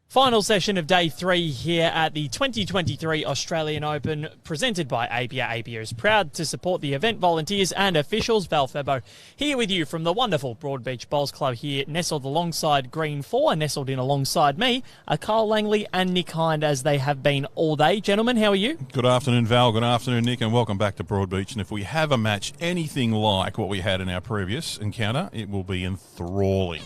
Final session of day 3 here at the 2023 Australian Open, presented by APIA. APIA is proud to support the event, volunteers and officials. Val Febo here with you from the wonderful Broadbeach Bowls Club here, nestled alongside Green 4, nestled in alongside me are Kyle Langley and Nick Hind, as they have been all day. Gentlemen, how are you? Good afternoon, Val. Good afternoon, Nick, and welcome back to Broadbeach. And if we have a match anything like what we had in our previous encounter, it will be enthralling.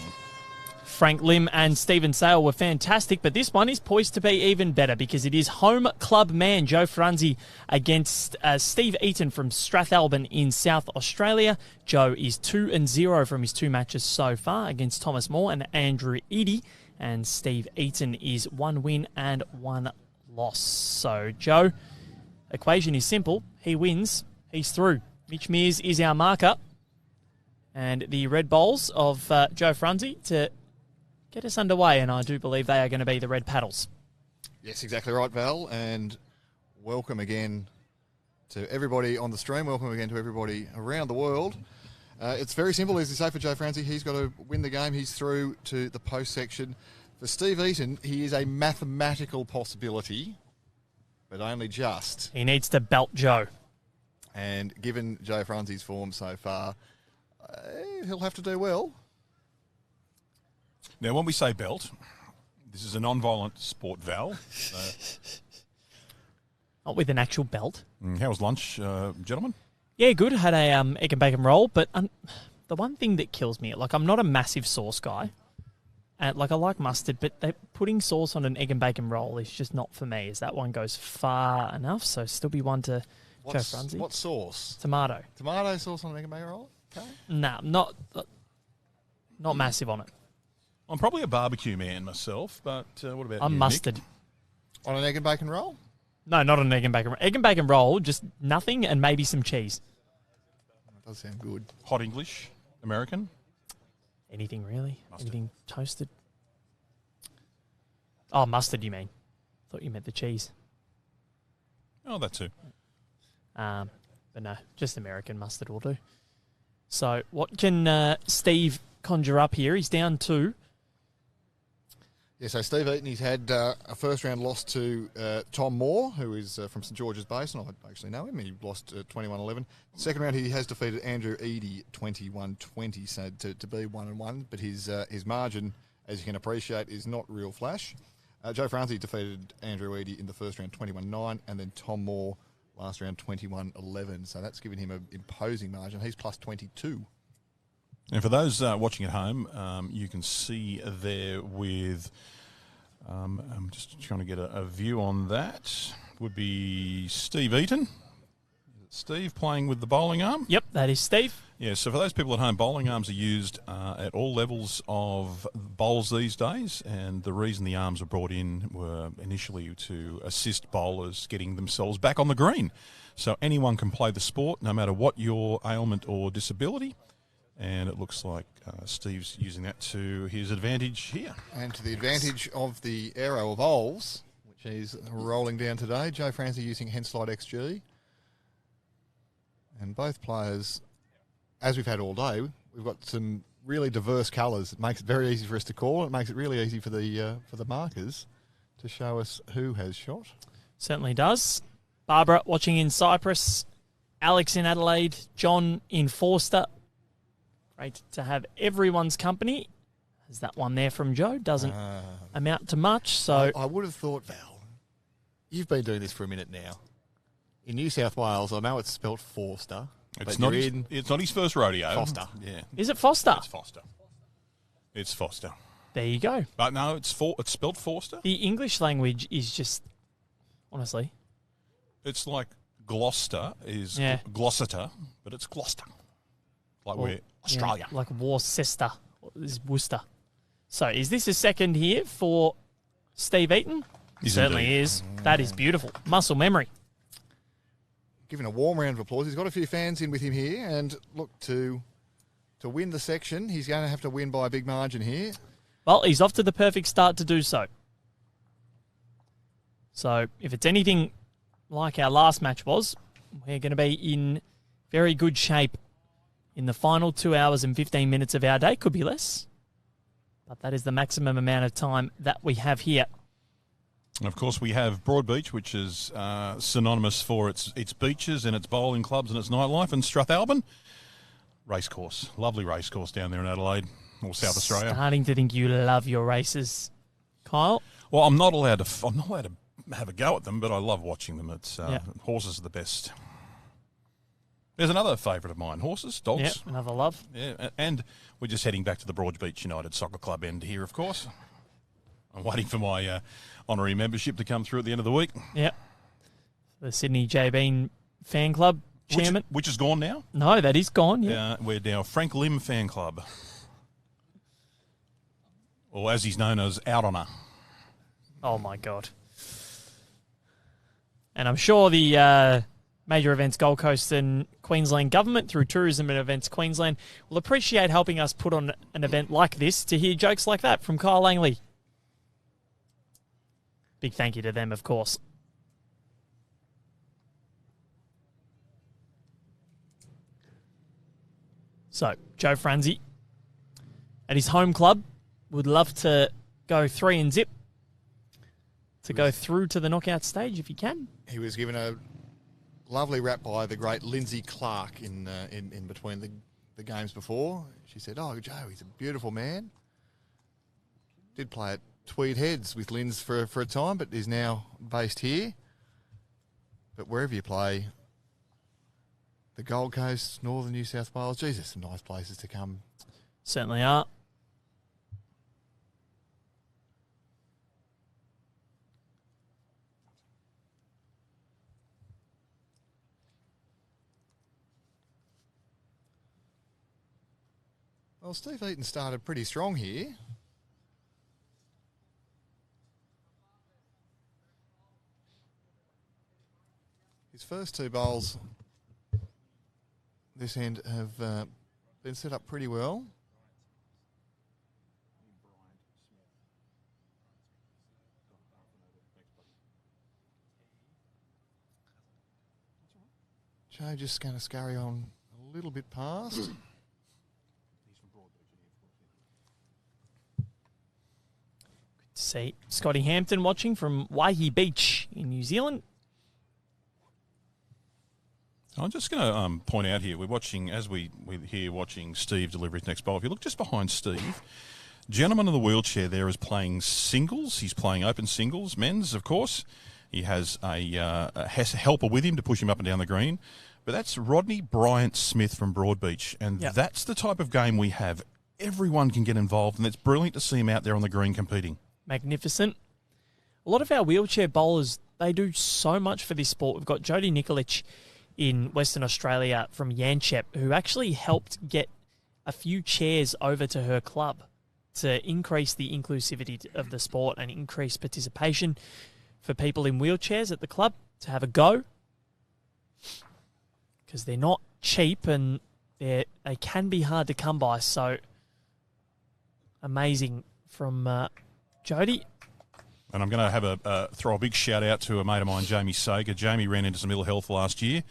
Frank Lim and Stephen Sale were fantastic, but this one is poised to be even better because it is home club man Joe Franzi against Steve Eaton from Strathalbyn in South Australia. Joe is 2-0 from his 2 matches so far against Thomas Moore and Andrew Eady, and Steve Eaton is 1 win and 1 loss. So Joe, equation is simple. He wins, he's through. Mitch Mears is our marker, and the red bowls of Joe Franzi to get us underway, and I do believe they are going to be the red paddles. Yes, exactly right, Val, and welcome again to everybody on the stream. Welcome again to everybody around the world. It's very simple, as you say, for Joe Franzi. He's got to win the game. He's through to the post section. For Steve Eaton, he is a mathematical possibility, but only just. He needs to belt Joe. And given Joe Franzi's form so far, he'll have to do well. Now, when we say belt, this is a non-violent sport, Val. Not with an actual belt. How was lunch, gentlemen? Yeah, good. Had a egg and bacon roll, but the one thing that kills me, like, I'm not a massive sauce guy. And, like, I like mustard, but putting sauce on an egg and bacon roll is just not for me, as that one goes far enough. So still be one to Joe Franzi. What sauce? Tomato. Tomato sauce on an egg and bacon roll? Okay. Nah, not massive on it. I'm probably a barbecue man myself, but what about I'm you, mustard. Nick? On an egg and bacon roll? No, not an egg and bacon roll. Egg and bacon roll, just nothing and maybe some cheese. That does sound good. Hot English? American? Anything really? Mustard. Anything toasted? Oh, mustard you mean. Thought you meant the cheese. Oh, that too. But no, just American mustard will do. So what can Steve conjure up here? He's down 2. Yeah, so Steve Eaton, he's had a first-round loss to Tom Moore, who is from St George's Basin. I actually know him. He lost 21-11. Second round, he has defeated Andrew Eady 21-20, so to be 1-1. But his margin, as you can appreciate, is not real flash. Joe Franzi defeated Andrew Eady in the first round 21-9, and then Tom Moore last round 21-11. So that's given him an imposing margin. He's plus 22. And for those watching at home, you can see there with, I'm just trying to get a view on that, would be Steve Eaton. Steve playing with the bowling arm? Yep, that is Steve. Yeah, so for those people at home, bowling arms are used at all levels of bowls these days, and the reason the arms were brought in were initially to assist bowlers getting themselves back on the green. So anyone can play the sport, no matter what your ailment or disability. And it looks like Steve's using that to his advantage here. And to the advantage of the Aero of Oles, which he's rolling down today. Joe Franzi using Henslide XG. And both players, as we've had all day, we've got some really diverse colours. It makes it very easy for us to call. It makes it really easy for the markers to show us who has shot. Certainly does. Barbara watching in Cyprus, Alex in Adelaide, John in Forster. Great to have everyone's company. As that one there from Joe doesn't amount to much. So I would have thought, Val, you've been doing this for a minute now. In New South Wales, I know it's spelt Forster. It's not his first rodeo. Foster. Yeah. is it Foster? It's Foster. It's Foster. There you go. But no, it's spelled Forster. The English language is just, honestly. It's like Gloucester is Gloucester, but it's Gloucester. Like we're Australia. Yeah, like Worcester. Is Worcester. So is this a second here for Steve Eaton? Certainly is. That is beautiful. Muscle memory. Given a warm round of applause. He's got a few fans in with him here, and look, to win the section, he's going to have to win by a big margin here. Well, he's off to the perfect start to do so. So if it's anything like our last match was, we're going to be in very good shape in the final 2 hours and 15 minutes of our day. Could be less. But that is the maximum amount of time that we have here. And of course, we have Broadbeach, which is synonymous for its beaches and its bowling clubs and its nightlife, and Strathalbyn racecourse, lovely racecourse down there in Adelaide or South Australia. Starting to think you love your races, Kyle. Well, I'm not allowed to have a go at them, but I love watching them. It's horses are the best. There's another favourite of mine, horses, dogs. Yep, another love. Yeah, and we're just heading back to the Broadbeach United Soccer Club end here, of course. I'm waiting for my honorary membership to come through at the end of the week. Yep. The Sydney J. Bean Fan Club chairman. Which is gone now? No, that is gone, yeah. We're now Frank Lim Fan Club. Or as he's known as, Out Honour. Oh, my God. And I'm sure the Major Events Gold Coast and Queensland government, through Tourism and Events Queensland, will appreciate helping us put on an event like this to hear jokes like that from Kyle Langley. Big thank you to them, of course. So, Joe Franzi, at his home club, would love to go 3 and zip to go through to the knockout stage if he can. He was given a lovely rap by the great Lindsay Clark in between the games before. She said, "Oh, Joe, he's a beautiful man." Did play at Tweed Heads with Linz for a time, but is now based here. But wherever you play, the Gold Coast, Northern New South Wales, Jesus, some nice places to come. Certainly are. Well, Steve Eaton started pretty strong here. His first 2 bowls this end have been set up pretty well. Joe just going to scurry on a little bit past. See Scotty Hampton watching from Waihi Beach in New Zealand. I'm just going to point out here, we're watching, as we're here watching Steve deliver his next bowl. If you look just behind Steve, gentleman in the wheelchair there is playing singles. He's playing open singles, men's, of course. He has a helper with him to push him up and down the green. But that's Rodney Bryant Smith from Broadbeach, and that's the type of game we have. Everyone can get involved, and it's brilliant to see him out there on the green competing. Magnificent. A lot of our wheelchair bowlers, they do so much for this sport. We've got Jodie Nikolic in Western Australia from Yanchep, who actually helped get a few chairs over to her club to increase the inclusivity of the sport and increase participation for people in wheelchairs at the club to have a go, because they're not cheap and they can be hard to come by. So amazing from Jodie. And I'm going to have throw a big shout out to a mate of mine, Jamie Sager. Jamie ran into some ill health last year,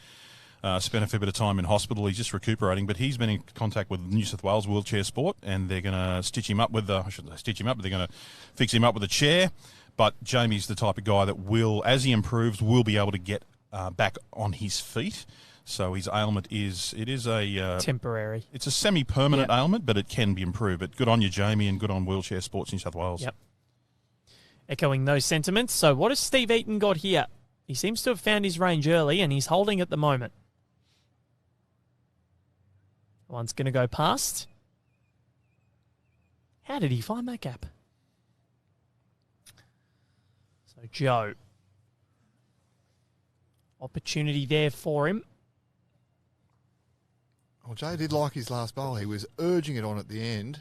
spent a fair bit of time in hospital. He's just recuperating, but he's been in contact with New South Wales Wheelchair Sport, and they're going to stitch him up with I shouldn't say stitch him up, but they're going to fix him up with a chair. But Jamie's the type of guy that will, as he improves, will be able to get back on his feet. So his ailment is a temporary. It's a semi-permanent ailment, but it can be improved. But good on you, Jamie, and good on Wheelchair Sports New South Wales. Yep. Echoing those sentiments. So what has Steve Eaton got here? He seems to have found his range early, and he's holding at the moment. One's going to go past. How did he find that gap? So Joe. Opportunity there for him. Well, Joe did like his last bowl. He was urging it on at the end.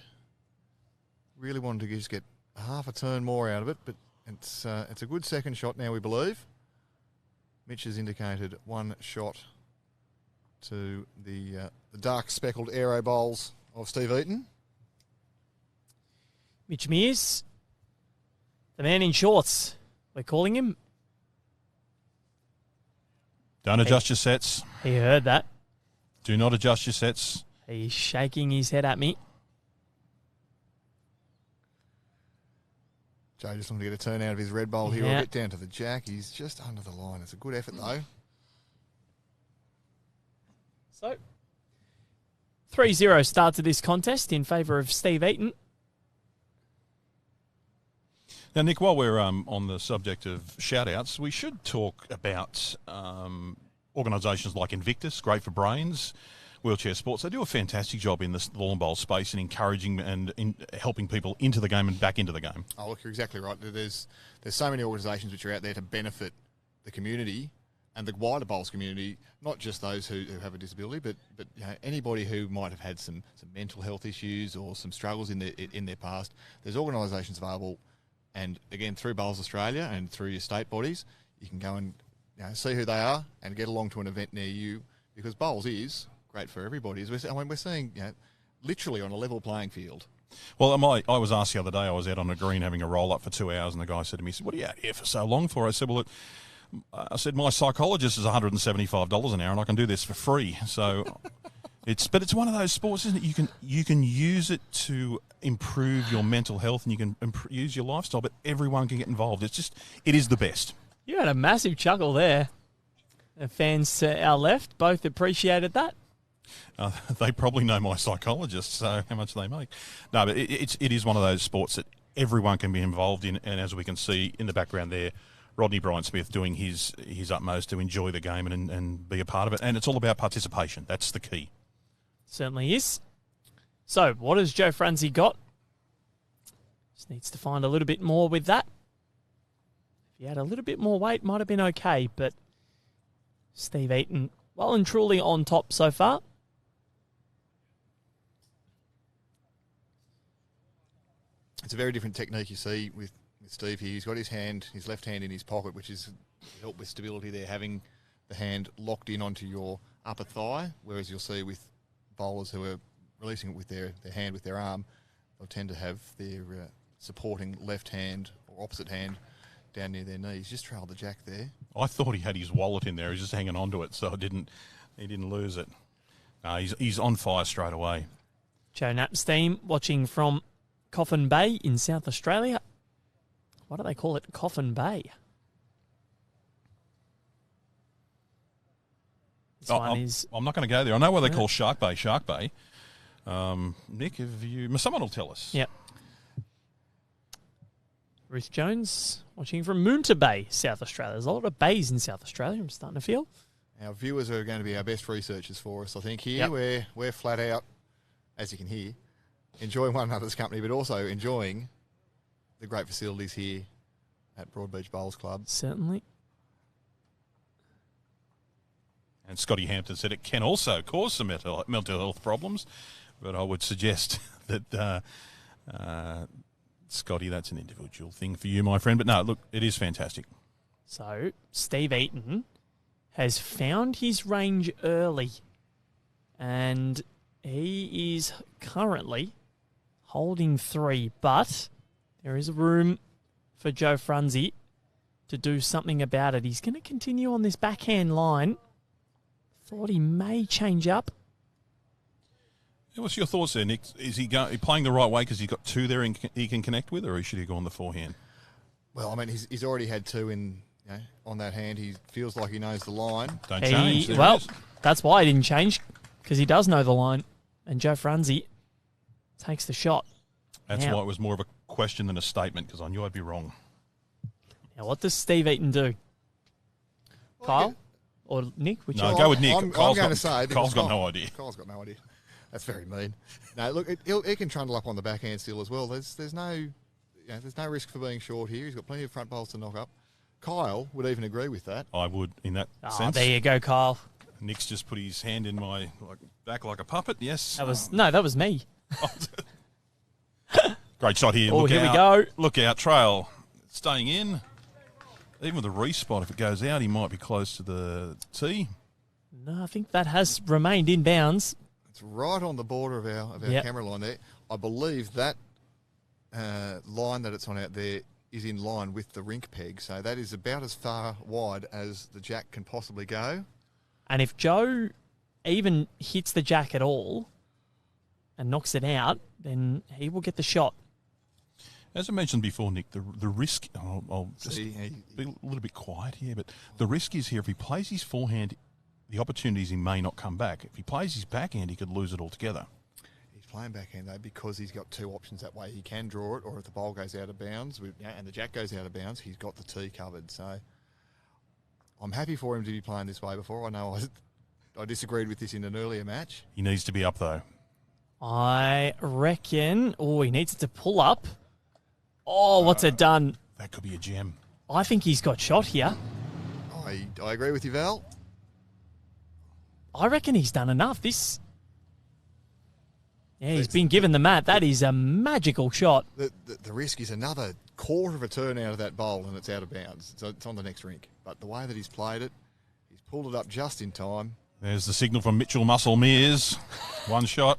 Really wanted to just get half a turn more out of it, but it's a good second shot now, we believe. Mitch has indicated one shot to the dark speckled aero bowls of Steve Eaton. Mitch Mears, the man in shorts, we're calling him. Don't adjust your sets. He heard that. Do not adjust your sets. He's shaking his head at me. Joe just looking to get a turn out of his red bowl here. Yeah. Or get down to the jack. He's just under the line. It's a good effort, though. So, 3-0 start to this contest in favour of Steve Eaton. Now, Nick, while we're on the subject of shout-outs, we should talk about organisations like Invictus, great for brains, Wheelchair Sports. They do a fantastic job in the lawn bowl space and encouraging and helping people into the game and back into the game. Oh, look, you're exactly right. There's so many organisations which are out there to benefit the community and the wider bowls community, not just those who have a disability, but you know, anybody who might have had some mental health issues or some struggles in their past. There's organisations available, and again through Bowls Australia and through your state bodies, you can go and see who they are and get along to an event near you, because bowls is great for everybody. We're seeing literally on a level playing field. Well, I was asked the other day, I was out on a green having a roll-up for 2 hours, and the guy said to me, he said, "What are you out here for so long for?" I said, "Well, my psychologist is $175 an hour, and I can do this for free." So it's one of those sports, isn't it? You can use it to improve your mental health, and you can use your lifestyle, but everyone can get involved. It is the best. You had a massive chuckle there. The fans to our left both appreciated that. They probably know my psychologist, so how much they make. No, but it is one of those sports that everyone can be involved in, and as we can see in the background there, Rodney Bryant-Smith doing his utmost to enjoy the game and be a part of it. And it's all about participation. That's the key. Certainly is. So, what has Joe Franzi got? Just needs to find a little bit more with that. If he had a little bit more weight, might have been okay, but Steve Eaton well and truly on top so far. It's a very different technique you see with Steve here. He's got his left hand in his pocket, which is to help with stability there, having the hand locked in onto your upper thigh, whereas you'll see with bowlers who are releasing it with their hand with their arm, they'll tend to have their supporting left hand or opposite hand down near their knees. Just trailed the jack there. I thought he had his wallet in there. He's just hanging on to it, so he didn't lose it. No, he's on fire straight away. Joe Napstein watching from Coffin Bay in South Australia. Why do they call it Coffin Bay? I'm not going to go there. I know why they call Shark Bay Shark Bay. Nick, someone will tell us. Yep. Ruth Jones watching from Moonta Bay, South Australia. There's a lot of bays in South Australia, I'm starting to feel. Our viewers are going to be our best researchers for us, I think, here. Yep. We're flat out, as you can hear, enjoying one another's company, but also enjoying the great facilities here at Broadbeach Bowls Club. Certainly. And Scotty Hampton said it can also cause some mental health problems, but I would suggest that, Scotty, that's an individual thing for you, my friend. But no, look, it is fantastic. So, Steve Eaton has found his range early, and he is currently holding 3, but there is room for Joe Franzi to do something about it. He's going to continue on this backhand line. Thought he may change up. What's your thoughts there, Nick? Is he playing the right way because he's got 2 there he can connect with, or should he go on the forehand? Well, I mean, he's already had 2 on that hand. He feels like he knows the line. Don't change. Well, that's why he didn't change, because he does know the line. And Joe Franzi takes the shot. That's why it was more of a question than a statement, because I knew I'd be wrong. Now, what does Steve Eaton do? Well, Kyle? Or Nick? No, go with Nick. I'm going to say... Kyle's got no idea. Kyle's got no idea. That's very mean. No, look, he can trundle up on the backhand still as well. There's no risk for being short here. He's got plenty of front bowls to knock up. Kyle would even agree with that. I would, in that sense. There you go, Kyle. Nick's just put his hand in my back like a puppet. Yes. That was me. Great shot here. Oh, here we go. Look out, trail. Staying in. Even with a respot, if it goes out, he might be close to the tee. No, I think that has remained in bounds. It's right on the border of our camera line there. I believe that line that it's on out there is in line with the rink peg, so that is about as far wide as the jack can possibly go. And if Joe even hits the jack at all and knocks it out, then he will get the shot. As I mentioned before, Nick, the risk, I'll just be a little bit quiet here, but the risk is here if he plays his forehand, the opportunities he may not come back. If he plays his backhand, he could lose it altogether. He's playing backhand, though, because he's got two options that way. He can draw it, or if the bowl goes out of bounds and the jack goes out of bounds, he's got the tee covered. So I'm happy for him to be playing this way before. I know I disagreed with this in an earlier match. He needs to be up, though. I reckon... Oh, he needs it to pull up. Oh, what's it done? That could be a gem. I think he's got shot here. I agree with you, Val. I reckon he's done enough. Yeah, he's been given the mat. That is a magical shot. The risk is another quarter of a turn out of that bowl and it's out of bounds. So it's on the next rink. But the way that he's played it, he's pulled it up just in time. There's the signal from Mitchell Muscle Mears. One shot.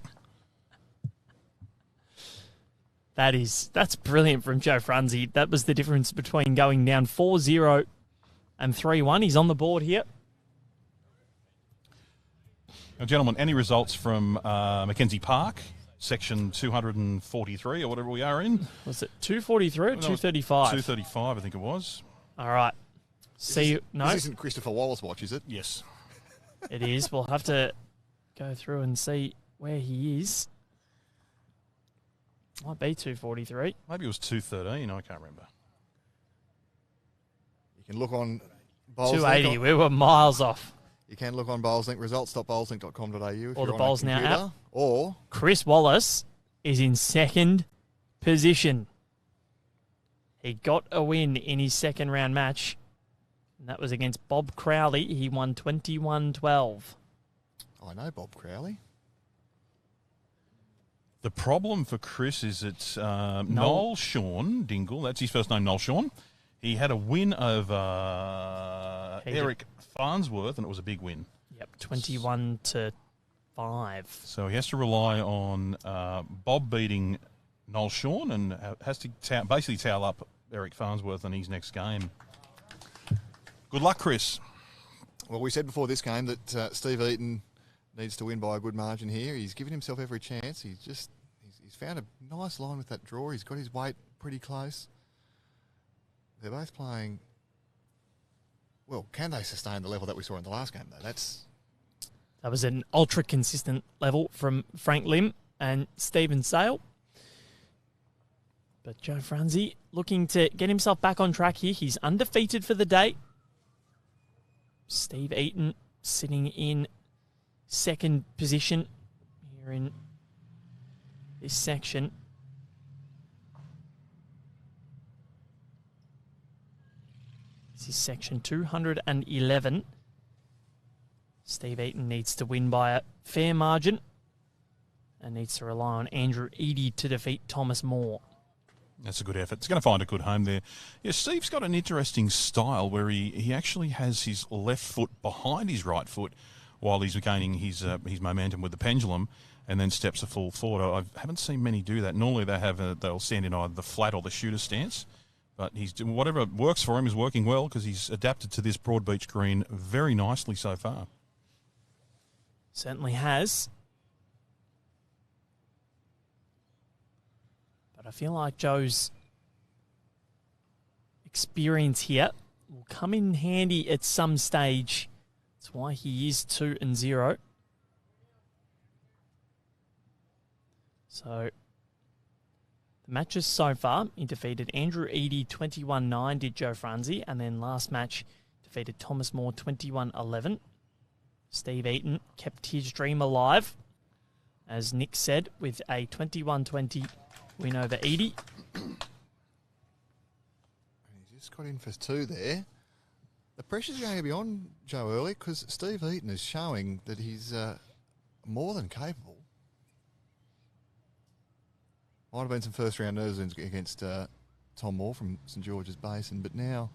That's brilliant from Joe Franzi. That was the difference between going down 4-0 and 3-1. He's on the board here. Now, gentlemen, any results from Mackenzie Park, section 243 or whatever we are in? Was it 243 or 235? 235, I think it was. All right. See, no. This isn't Christopher Wallace watch, is it? Yes. It is. We'll have to go through and see where he is. Might be 243. Maybe it was 213. I can't remember. You can look on Bowls 280. We were miles off. You can look on BowlsLink results.bowlslink.com.au. Or the Bowls Now app. Or Chris Wallace is in second position. He got a win in his second round match. And that was against Bob Crowley. He won 21-12. I know Bob Crowley. The problem for Chris is that Noel Sean Dingle, that's his first name, Noel Sean, he had a win over Eric Farnsworth, and it was a big win. Yep, 21-5. So he has to rely on Bob beating Noel Sean and has to basically towel up Eric Farnsworth in his next game. Good luck, Chris. Well, we said before this game that Steve Eaton needs to win by a good margin here. He's given himself every chance. He's found a nice line with that draw. He's got his weight pretty close. They're both playing... Well, can they sustain the level that we saw in the last game, though? That was an ultra-consistent level from Frank Lim and Stephen Sale. But Joe Franzi looking to get himself back on track here. He's undefeated for the day. Steve Eaton sitting in second position here in this section. This is section 211. Steve Eaton needs to win by a fair margin and needs to rely on Andrew Eady to defeat Thomas Moore. That's a good effort. It's going to find a good home there. Yeah, Steve's got an interesting style where he actually has his left foot behind his right foot while he's gaining his momentum with the pendulum, and then steps a full forward. I haven't seen many do that. Normally they'll stand in either the flat or the shooter stance, but he's doing whatever works for him is working well because he's adapted to this Broadbeach green very nicely so far. Certainly has. But I feel like Joe's experience here will come in handy at some stage. That's why he is 2-0. So, the matches so far, he defeated Andrew Eady 21-9, did Joe Franzi, and then last match defeated Thomas Moore 21-11. Steve Eaton kept his dream alive, as Nick said, with a 21-20 win over Eady. He just got in for two there. The pressure's going to be on Joe early because Steve Eaton is showing that he's more than capable. Might have been some first-round nerves against Tom Moore from St George's Basin, but now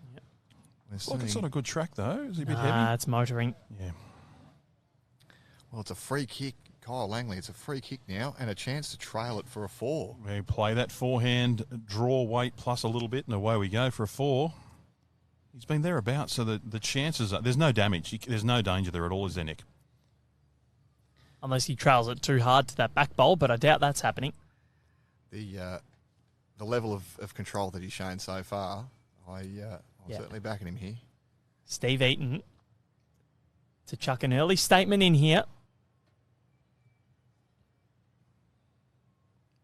we're seeing... It's not a good track, though. Is he a bit heavy? It's motoring. Yeah. Well, it's a free kick. Kyle Langley, it's a free kick now and a chance to trail it for a 4. We play that forehand, draw weight plus a little bit, and away we go for a 4. He's been thereabouts, so the chances are... There's no damage. There's no danger there at all, is there, Nick? Unless he trails it too hard to that back bowl, but I doubt that's happening. The the level of control that he's shown so far, I'm certainly backing him here. Steve Eaton to chuck an early statement in here.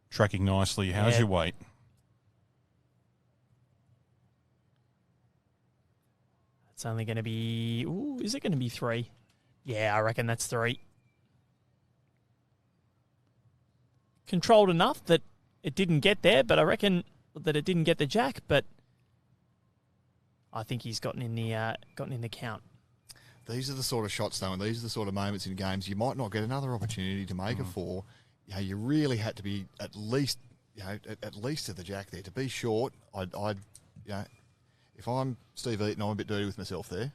Tracking nicely. How's your weight? It's only going to be... Ooh, is it going to be 3? Yeah, I reckon that's 3. Controlled enough that it didn't get there, but I reckon that it didn't get the jack, but I think he's gotten in the count. These are the sort of shots, though, and these are the sort of moments in games you might not get another opportunity to make a 4. You really had to be at least to the jack there. To be short, I'd if I'm Steve Eaton, I'm a bit dirty with myself there.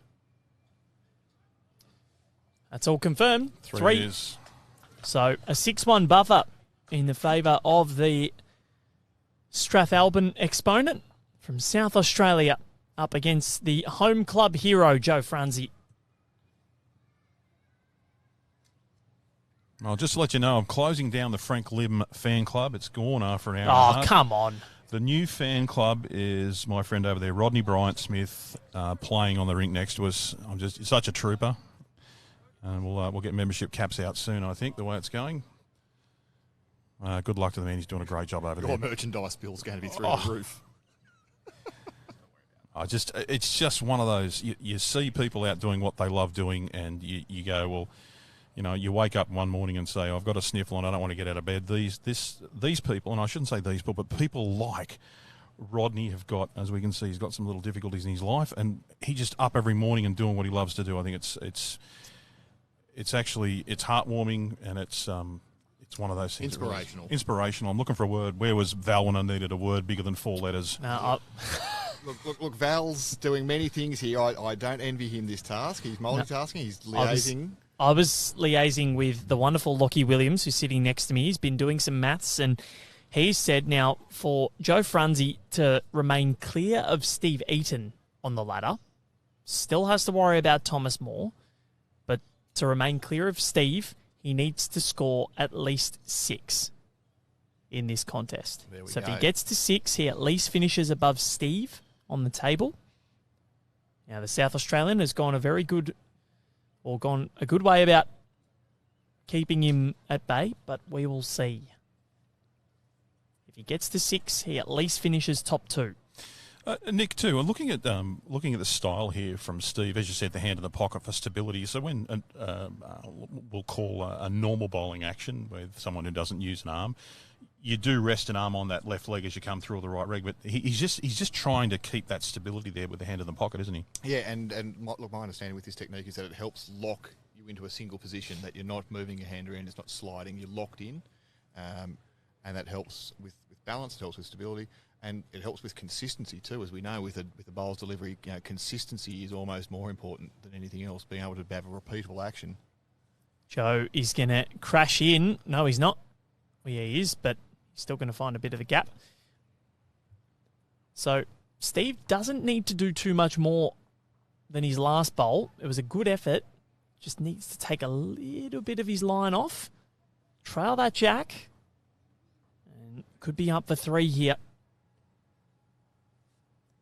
That's all confirmed. 3 is. So a 6-1 buffer in the favour of the Strathalbyn exponent from South Australia up against the home club hero, Joe Franzi. Well, just to let you know, I'm closing down the Frank Lim fan club. It's gone after an hour and a Oh, half. come on. The new fan club is my friend over there, Rodney Bryant-Smith, playing on the rink next to us. I'm just such a trooper. And we'll get membership caps out soon, I think, the way it's going. Good luck to the man. He's doing a great job over there. Your merchandise bill's going to be through the roof. It's just one of those, you see people out doing what they love doing, and you go, well, you wake up one morning and say, I've got a sniffle and I don't want to get out of bed. These people, and I shouldn't say these people, but people like Rodney have got, as we can see, he's got some little difficulties in his life, and he just up every morning and doing what he loves to do. I think it's heartwarming, and it's one of those things. Inspirational. Really, inspirational. I'm looking for a word. Where was Val when I needed a word bigger than 4 letters? Look, Val's doing many things here. I don't envy him this task. He's multitasking. He's liaising. I was liaising with the wonderful Lockie Williams, who's sitting next to me. He's been doing some maths, and he said now for Joe Franzi to remain clear of Steve Eaton on the ladder, still has to worry about Thomas Moore, but to remain clear of Steve, he needs to score at least 6 in this contest. So if he gets to 6, he at least finishes above Steve on the table. Now, the South Australian has gone a good way about keeping him at bay, but we will see. If he gets to 6, he at least finishes top 2. Nick, too, looking at the style here from Steve, as you said, the hand in the pocket for stability. So when we'll call a normal bowling action with someone who doesn't use an arm, you do rest an arm on that left leg as you come through the right leg, but he's just trying to keep that stability there with the hand in the pocket, isn't he? Yeah, and my understanding with this technique is that it helps lock you into a single position, that you're not moving your hand around, it's not sliding, you're locked in, and that helps with balance, it helps with stability, and it helps with consistency too. As we know, with a bowler's delivery, consistency is almost more important than anything else, being able to have a repeatable action. Joe is going to crash in. No, he's not. Well, yeah, he is, but still going to find a bit of a gap. So Steve doesn't need to do too much more than his last bowl. It was a good effort. Just needs to take a little bit of his line off. Trail that jack. And could be up for 3 here.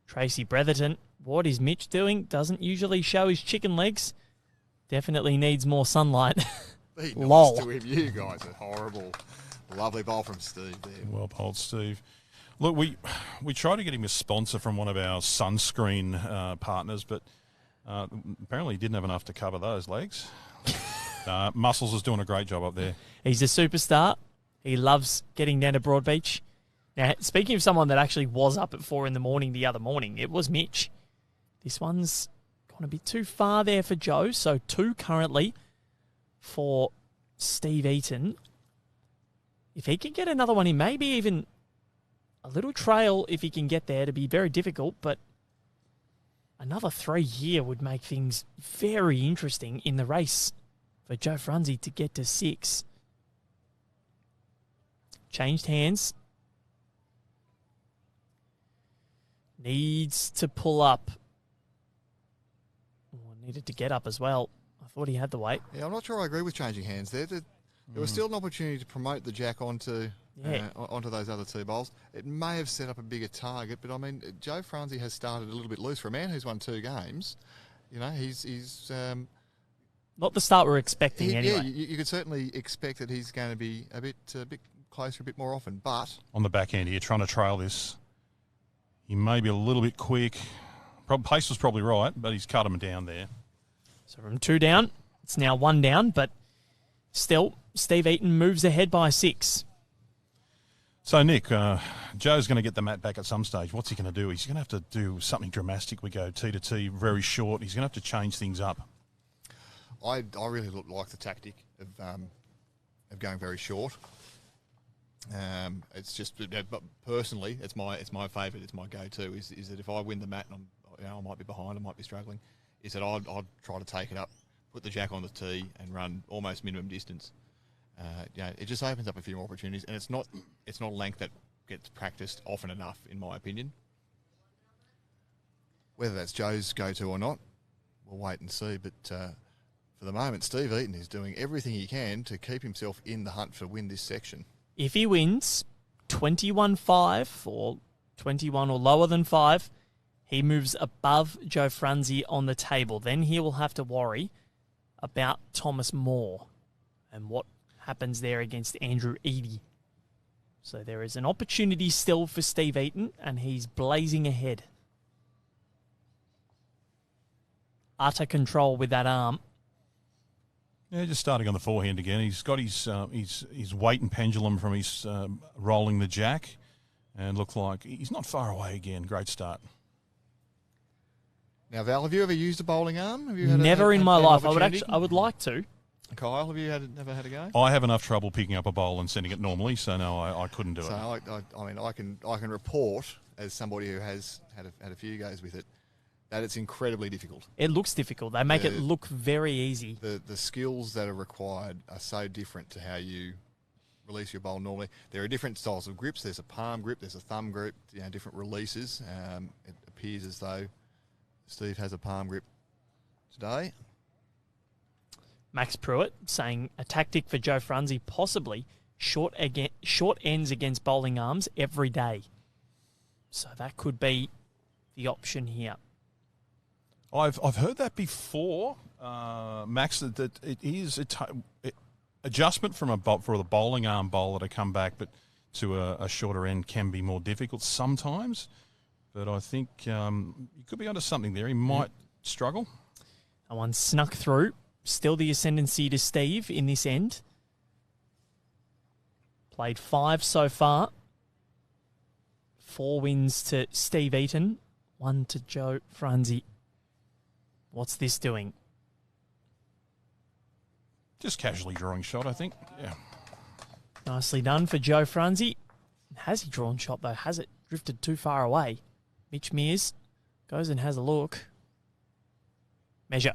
Tracy Bretherton. What is Mitch doing? Doesn't usually show his chicken legs. Definitely needs more sunlight. Be nice to him. You guys are horrible. Lovely bowl from Steve there. Well bowled, Steve. Look, we tried to get him a sponsor from one of our sunscreen partners, but apparently he didn't have enough to cover those legs. Muscles is doing a great job up there. He's a superstar. He loves getting down to Broadbeach. Now, speaking of someone that actually was up at 4 a.m. the other morning, it was Mitch. This one's gone a bit too far there for Joe, so 2 currently for Steve Eaton. If he can get another one in, maybe even a little trail if he can get there, to be very difficult, but another 3 here would make things very interesting in the race for Joe Franzi to get to 6. Changed hands. Needs to pull up. Oh, needed to get up as well. I thought he had the weight. Yeah, I'm not sure I agree with changing hands there. There was still an opportunity to promote the jack onto those other 2 bowls. It may have set up a bigger target, but I mean, Joe Franzi has started a little bit loose for a man who's won 2 games. You know, he's not the start we're expecting anyway. Yeah, you could certainly expect that he's going to be a bit closer, a bit more often. But on the back end here, trying to trail this, he may be a little bit quick. Pace was probably right, but he's cut him down there. So from 2 down, it's now 1 down, but still, Steve Eaton moves ahead by 6. So, Nick, Joe's going to get the mat back at some stage. What's he going to do? He's going to have to do something dramatic. We go T to T, very short. He's going to have to change things up. I really like the tactic of going very short. It's just, but personally, it's my favourite. It's my go-to. Is that if I win the mat and I might be behind, I might be struggling, is that I'd try to take it up, put the jack on the tee, and run almost minimum distance. It just opens up a few more opportunities, and it's not a length that gets practiced often enough, in my opinion. Whether that's Joe's go-to or not, we'll wait and see. But for the moment, Steve Eaton is doing everything he can to keep himself in the hunt for win this section. If he wins 21-5 or 21 or lower than 5, he moves above Joe Franzi on the table. Then he will have to worry about Thomas Moore and what happens there against Andrew Eady. So there is an opportunity still for Steve Eaton, and he's blazing ahead. Utter control with that arm. Yeah, just starting on the forehand again. He's got his weight and pendulum from his rolling the jack, and look like he's not far away again. Great start. Now, Val, have you ever used a bowling arm? Have you Never in my life. I would like to. Kyle, have you never had a go? I have enough trouble picking up a bowl and sending it normally, so no, I couldn't do it. So I can report, as somebody who has had a few goes with it, that it's incredibly difficult. It looks difficult. They make it look very easy. The skills that are required are so different to how you release your bowl normally. There are different styles of grips. There's a palm grip, there's a thumb grip, different releases. It appears as though Steve has a palm grip today. Max Pruitt saying a tactic for Joe Franzi, possibly short ends against bowling arms every day. So that could be the option here. I've heard that before, Max, that it is adjustment from for the bowling arm bowler to come back, but to a shorter end can be more difficult sometimes. But I think you could be onto something there. He might struggle. That one snuck through. Still the ascendancy to Steve in this end. Played 5 so far. 4 wins to Steve Eaton, 1 to Joe Franzi. What's this doing? Just casually drawing shot, I think. Yeah. Nicely done for Joe Franzi. Has he drawn shot, though? Has it drifted too far away? Mitch Mears goes and has a look. Measure.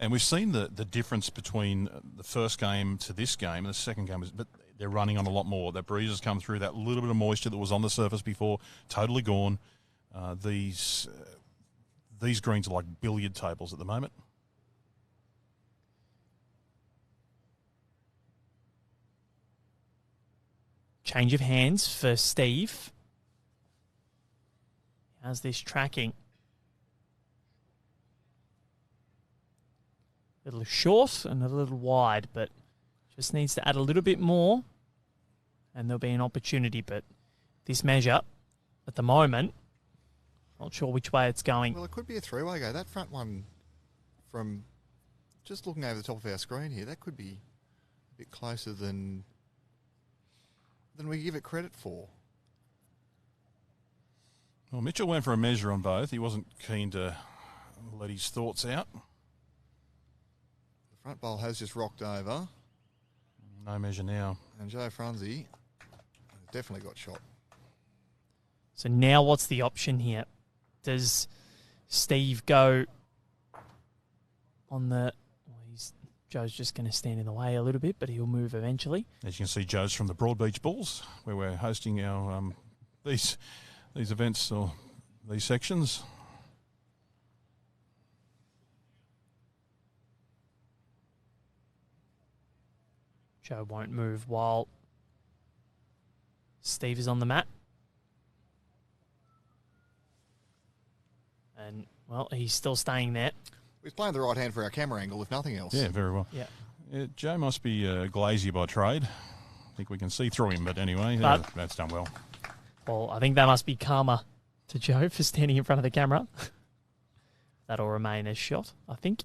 And we've seen the difference between the first game to this game, and the second game, but they're running on a lot more. That breeze has come through, that little bit of moisture that was on the surface before, totally gone. These greens are like billiard tables at the moment. Change of hands for Steve. How's this tracking? A little short and a little wide, but just needs to add a little bit more and there'll be an opportunity. But this measure, at the moment, not sure which way it's going. Well, it could be a three-way go. That front one, from just looking over the top of our screen here, that could be a bit closer than we give it credit for. Well, Mitchell went for a measure on both. He wasn't keen to let his thoughts out. The front bowl has just rocked over. No measure now. And Joe Franzi has definitely got shot. So now what's the option here? Does Steve go on the... Joe's just going to stand in the way a little bit, but he'll move eventually. As you can see, Joe's from the Broadbeach Bulls, where we're hosting our these events or these sections. Joe won't move while Steve is on the mat. And, well, he's still staying there. He's playing the right hand for our camera angle, if nothing else. Yeah, very well. Yeah. Joe must be glazy by trade. I think we can see through him, but anyway, that's done well. Well, I think that must be karma to Joe for standing in front of the camera. That'll remain as shot, I think.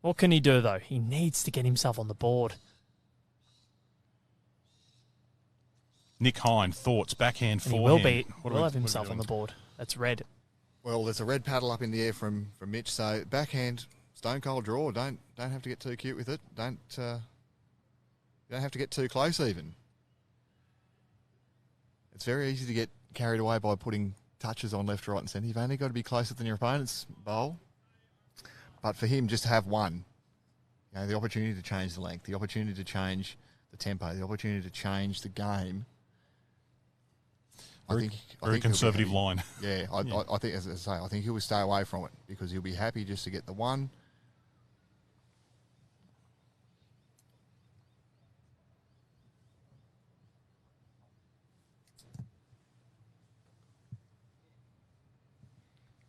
What can he do, though? He needs to get himself on the board. Nick Hine, thoughts, backhand, And forehand. he will have himself on the board. That's red. Well, there's a red paddle up in the air from Mitch, so backhand, stone cold draw. Don't have to get too cute with it. You don't have to get too close even. It's very easy to get carried away by putting touches on left, right and centre. You've only got to be closer than your opponent's bowl. But for him, just to have one, the opportunity to change the length, the opportunity to change the tempo, the opportunity to change the game. I think conservative line. Yeah, I think, as I say, I think he'll stay away from it because he'll be happy just to get the one.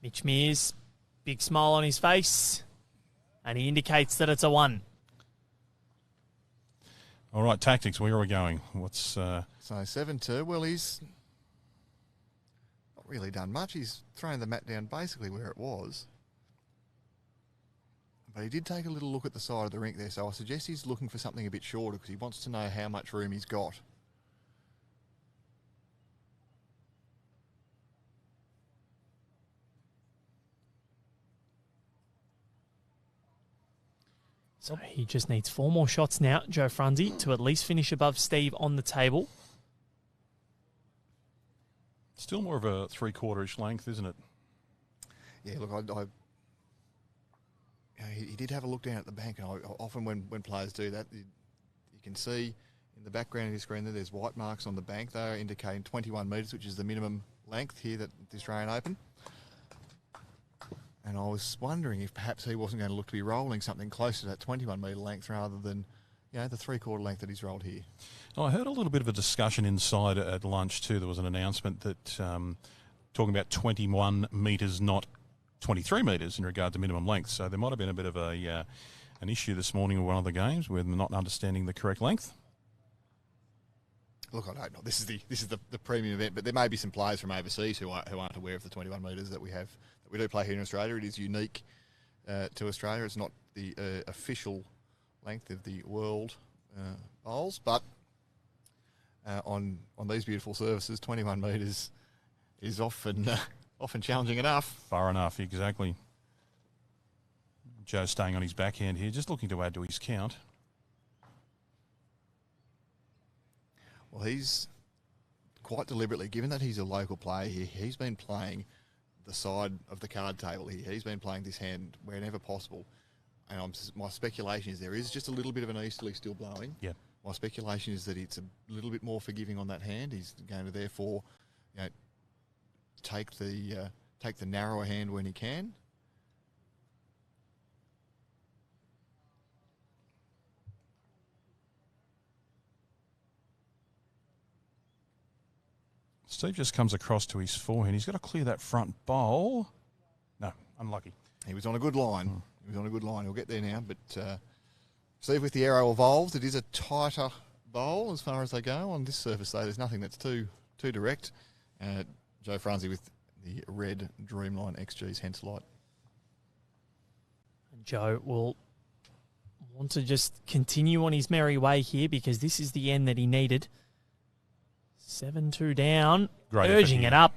Mitch Mears, big smile on his face, and he indicates that it's a 1. All right, tactics, where are we going? What's... So 7-2, well, he's not really done much. He's thrown the mat down basically where it was. But he did take a little look at the side of the rink there, so I suggest he's looking for something a bit shorter because he wants to know how much room he's got. So he just needs 4 more shots now, Joe Franzi, to at least finish above Steve on the table. Still more of a 3/4-ish length, isn't it? Yeah, look, he did have a look down at the bank, and often when players do that, you can see in the background of your screen there's white marks on the bank. They are indicating 21 metres, which is the minimum length here at the Australian Open. And I was wondering if perhaps he wasn't going to look to be rolling something closer to that 21 metre length rather than, the 3/4 length that he's rolled here. Oh, I heard a little bit of a discussion inside at lunch too. There was an announcement that talking about 21 metres, not 23 metres in regard to minimum length. So there might have been a bit of an issue this morning in one of the games with not understanding the correct length. Look, I don't know. This is the premium event, but there may be some players from overseas who aren't aware of the 21 metres that we have. We do play here in Australia. It is unique to Australia. It's not the official length of the world bowls, but on these beautiful surfaces, 21 metres is often challenging enough. Far enough, exactly. Joe staying on his backhand here, just looking to add to his count. Well, he's quite deliberately, given that he's a local player here, he's been playing the side of the card table here. He's been playing this hand whenever possible. And my speculation is there is just a little bit of an easterly still blowing. Yeah. My speculation is that it's a little bit more forgiving on that hand. He's going to therefore, take the narrower hand when he can. Steve just comes across to his forehand. He's got to clear that front bowl. No, unlucky. He was on a good line. He was on a good line. He'll get there now. But Steve, with the arrow evolved, it is a tighter bowl as far as they go. On this surface, though, there's nothing that's too direct. Joe Franzi with the red Dreamline XG's hence light. And Joe will want to just continue on his merry way here because this is the end that he needed. 7-2 down, Great urging effort it up.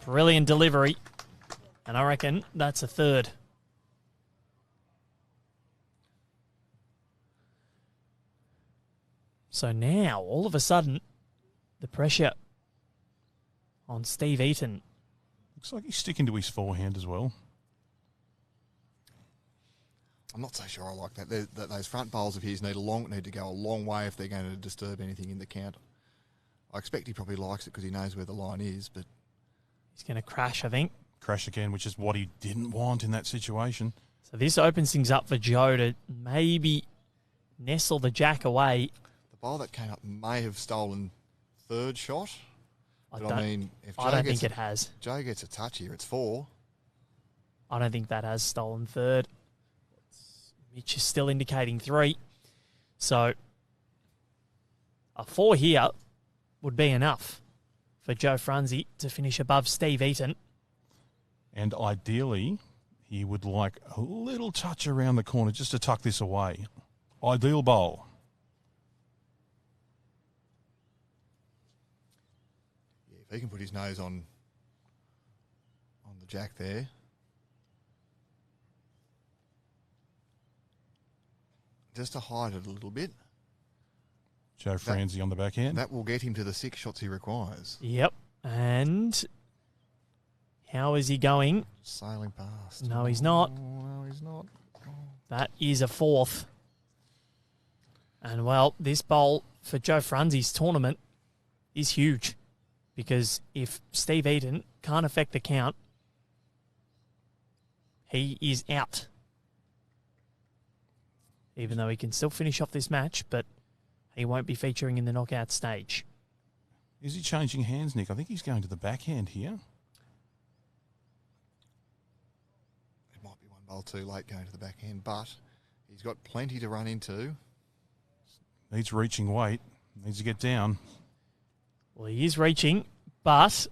Brilliant delivery. And I reckon that's a 3rd. So now, all of a sudden, the pressure on Steve Eaton. Looks like he's sticking to his forehand as well. I'm not so sure I like that. Those front bowls of his need to go a long way if they're going to disturb anything in the count. I expect he probably likes it because he knows where the line is, but He's going to crash, I think. Crash again, which is what he didn't want in that situation. So this opens things up for Joe to maybe nestle the jack away. The bowl that came up may have stolen third shot. I But don't if think it has. Joe gets a touch here, it's 4. I don't think that has stolen third. Mitch is still indicating 3. So a 4 here would be enough for Joe Franzi to finish above Steve Eaton. And ideally, he would like a little touch around the corner just to tuck this away. Ideal bowl. Yeah, if he can put his nose on the jack there. Just to hide it a little bit. Joe Franzi on the backhand. That will get him to the 6 shots he requires. Yep. And how is he going? Sailing past. No, he's not. No, he's not. That is a 4th. And, well, this bowl for Joe Franzi's tournament is huge because if Steve Eaton can't affect the count, he is out. Even though he can still finish off this match, but he won't be featuring in the knockout stage. Is he changing hands, Nick? I think he's going to the backhand here. It might be one bowl too late going to the backhand, but he's got plenty to run into. Needs reaching weight. Needs to get down. Well, he is reaching, but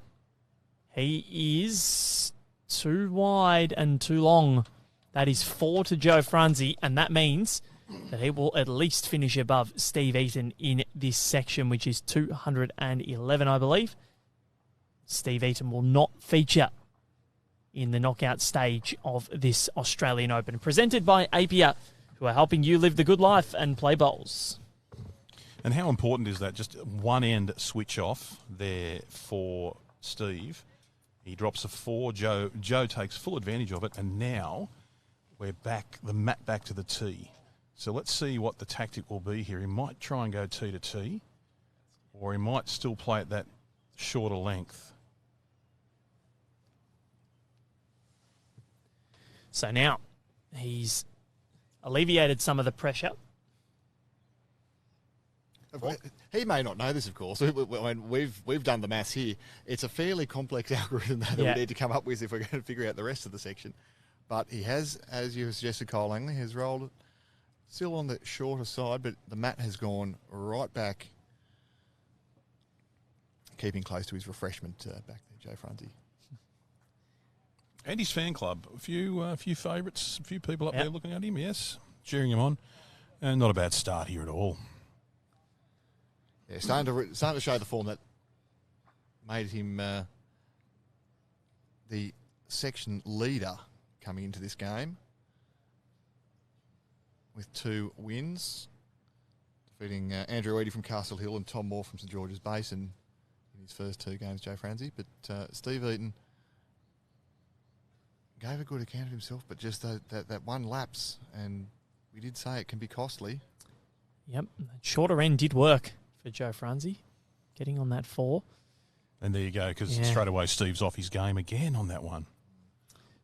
he is too wide and too long. That is 4 to Joe Franzi, and that means that he will at least finish above Steve Eaton in this section, which is 211, I believe. Steve Eaton will not feature in the knockout stage of this Australian Open, presented by Apia, who are helping you live the good life and play bowls. And how important is that? Just one end switch off there for Steve. He drops a 4. Joe takes full advantage of it, and now we're back, the mat back to the tee. So let's see what the tactic will be here. He might try and go tee to tee, or he might still play at that shorter length. So now he's alleviated some of the pressure. He may not know this, of course. We've done the maths here. It's a fairly complex algorithm that we need to come up with if we're going to figure out the rest of the section. But he has, as you suggested, Kyle Langley, has rolled it still on the shorter side, but the mat has gone right back, keeping close to his refreshment back there, Joe Franzi. And his fan club, a few favourites, a few people up there looking at him, yes, cheering him on. And not a bad start here at all. Yeah, starting to show the form that made him the section leader coming into this game with 2 wins, defeating Andrew Eady from Castle Hill and Tom Moore from St George's Basin in his first 2 games, Joe Franzi. But Steve Eaton gave a good account of himself, but just that one lapse, and we did say it can be costly. Yep, that shorter end did work for Joe Franzi, getting on that 4. And there you go, because straight away Steve's off his game again on that one.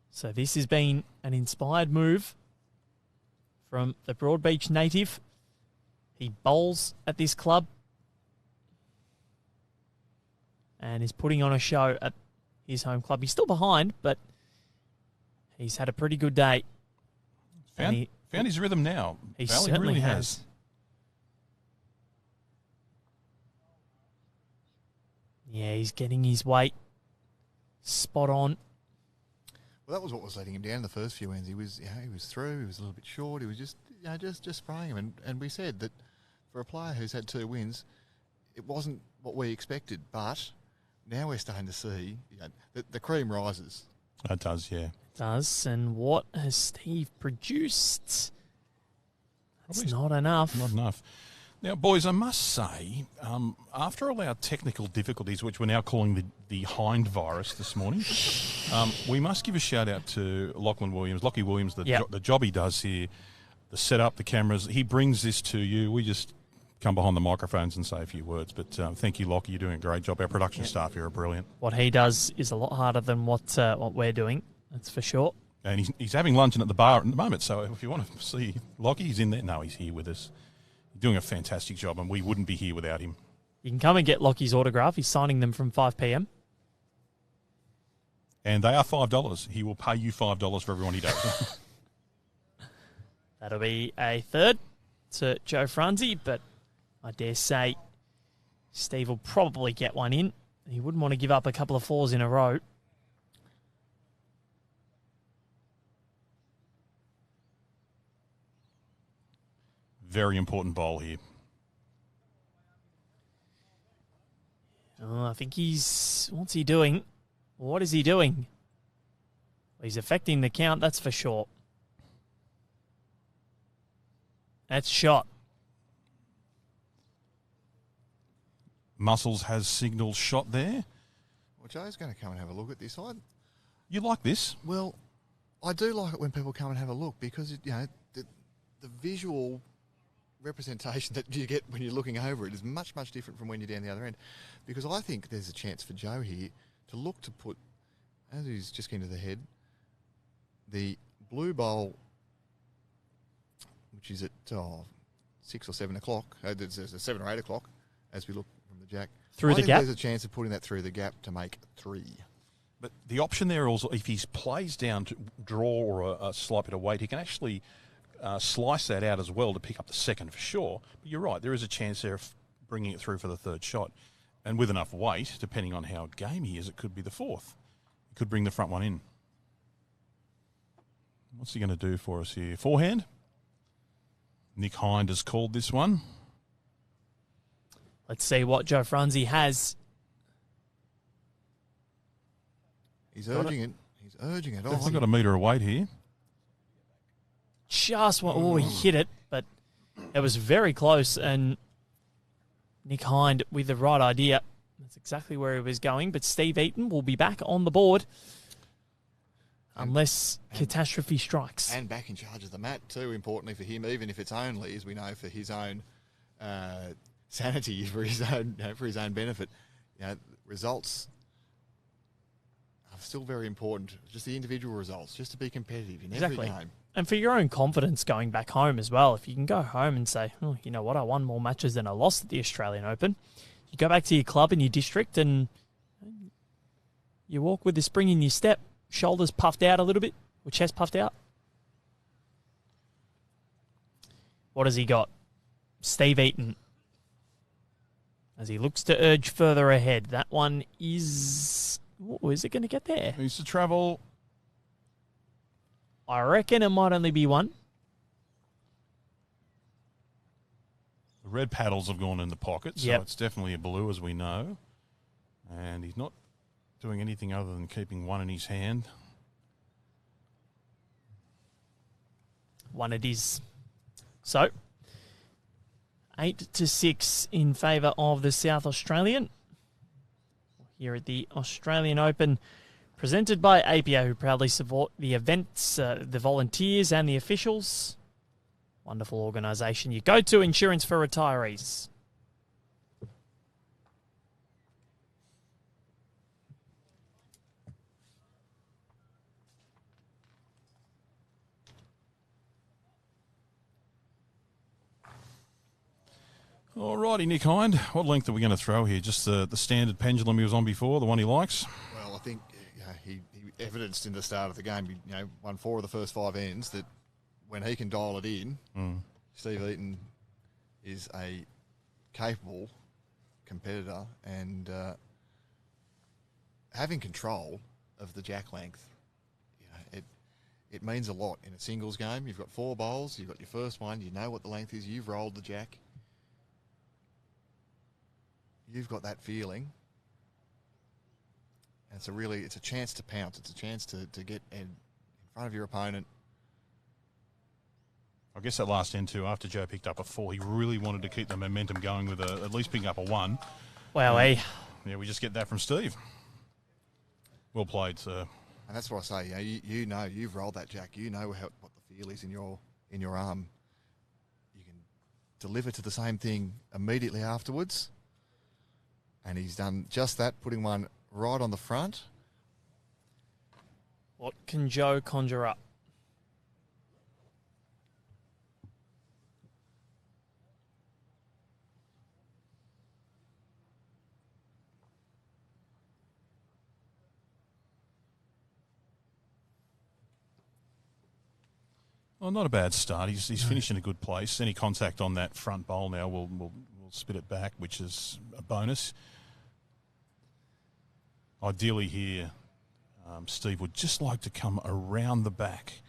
So this has been an inspired move from the Broadbeach native. He bowls at this club and is putting on a show at his home club. He's still behind, but he's had a pretty good day. Found his rhythm now. He Valley certainly really has. Yeah, he's getting his weight spot on. Well, that was what was letting him down in the first few ends. He was through. He was a little bit short. He was just spraying him. And we said that for a player who's had 2 wins, it wasn't what we expected. But now we're starting to see the cream rises. It does, yeah. It does. And what has Steve produced? That's not enough. Not enough. Now, boys, I must say, after all our technical difficulties, which we're now calling the hind virus this morning, we must give a shout-out to Lachlan Williams, Lockie Williams, the job he does here, the setup, the cameras. He brings this to you. We just come behind the microphones and say a few words. But thank you, Lockie. You're doing a great job. Our production staff here are brilliant. What he does is a lot harder than what we're doing, that's for sure. And he's having luncheon at the bar at the moment, so if you want to see Lockie, he's in there. No, he's here with us. He's doing a fantastic job, and we wouldn't be here without him. You can come and get Lockie's autograph. He's signing them from 5 p.m. And they are $5. He will pay you $5 for everyone he does. That'll be a third to Joe Franzi, but I dare say Steve will probably get one in. He wouldn't want to give up a couple of fours in a row. Very important bowl here. Oh, I think what's he doing? What is he doing? He's affecting the count, that's for sure. That's shot. Muscles has signalled shot there. Well, Joe's going to come and have a look at this side. You like this? Well, I do like it when people come and have a look because, the visual representation that you get when you're looking over it is much, much different from when you're down the other end. Because I think there's a chance for Joe here to look to put, as he's just getting to the head, the blue bowl, which is at 6 or 7 o'clock, there's 7 or 8 o'clock as we look from the jack. Through the gap? There's a chance of putting that through the gap to make 3. But the option there also, if he plays down to draw or a slight bit of weight, he can actually slice that out as well to pick up the second for sure. But you're right, there is a chance there of bringing it through for the third shot. And with enough weight, depending on how game he is, it could be the fourth. He could bring the front one in. What's he going to do for us here? Forehand? Nick Hind has called this one. Let's see what Joe Franzi has. He's urging it. He's urging it on. He's got a metre of weight here. Just he hit it, but it was very close. And Nick Hind with the right idea. That's exactly where he was going. But Steve Eaton will be back on the board unless catastrophe strikes. And back in charge of the mat too, importantly for him, even if it's only, as we know, for his own sanity, for his own benefit. Results are still very important. Just the individual results, just to be competitive in every game. And for your own confidence going back home as well, if you can go home and say, oh, you know what, I won more matches than I lost at the Australian Open. You go back to your club in your district and you walk with a spring in your step, shoulders puffed out a little bit, or chest puffed out. What has he got? Steve Eaton. As he looks to urge further ahead. That one is... Oh, is it going to get there? He needs to travel. I reckon it might only be one. The red paddles have gone in the pocket, so it's definitely a blue, as we know. And he's not doing anything other than keeping one in his hand. One it is. So, 8-6 in favour of the South Australian. Here at the Australian Open, presented by APO, who proudly support the events, the volunteers and the officials. Wonderful organisation. You go to insurance for retirees. Alrighty, Nick Hind. What length are we going to throw here? Just the standard pendulum he was on before, the one he likes? Well, I think he evidenced in the start of the game, won 4 of the first 5 ends, that when he can dial it in, Steve Eaton is a capable competitor, and having control of the jack length, it means a lot in a singles game. You've got 4 bowls, you've got your first one, you know what the length is, you've rolled the jack. You've got that feeling. And it's a chance to pounce. It's a chance to get in front of your opponent. I guess that last end too, after Joe picked up a 4, he really wanted to keep the momentum going with at least picking up a 1. Wow, yeah, we just get that from Steve. Well played, sir. And that's what I say. You know, you've rolled that jack. You know what the feel is in your arm. You can deliver to the same thing immediately afterwards. And he's done just that, putting one right on the front. What can Joe conjure up? Well, not a bad start. He's finished in a good place. Any contact on that front bowl now will spit it back, which is a bonus. Ideally here, Steve would just like to come around the back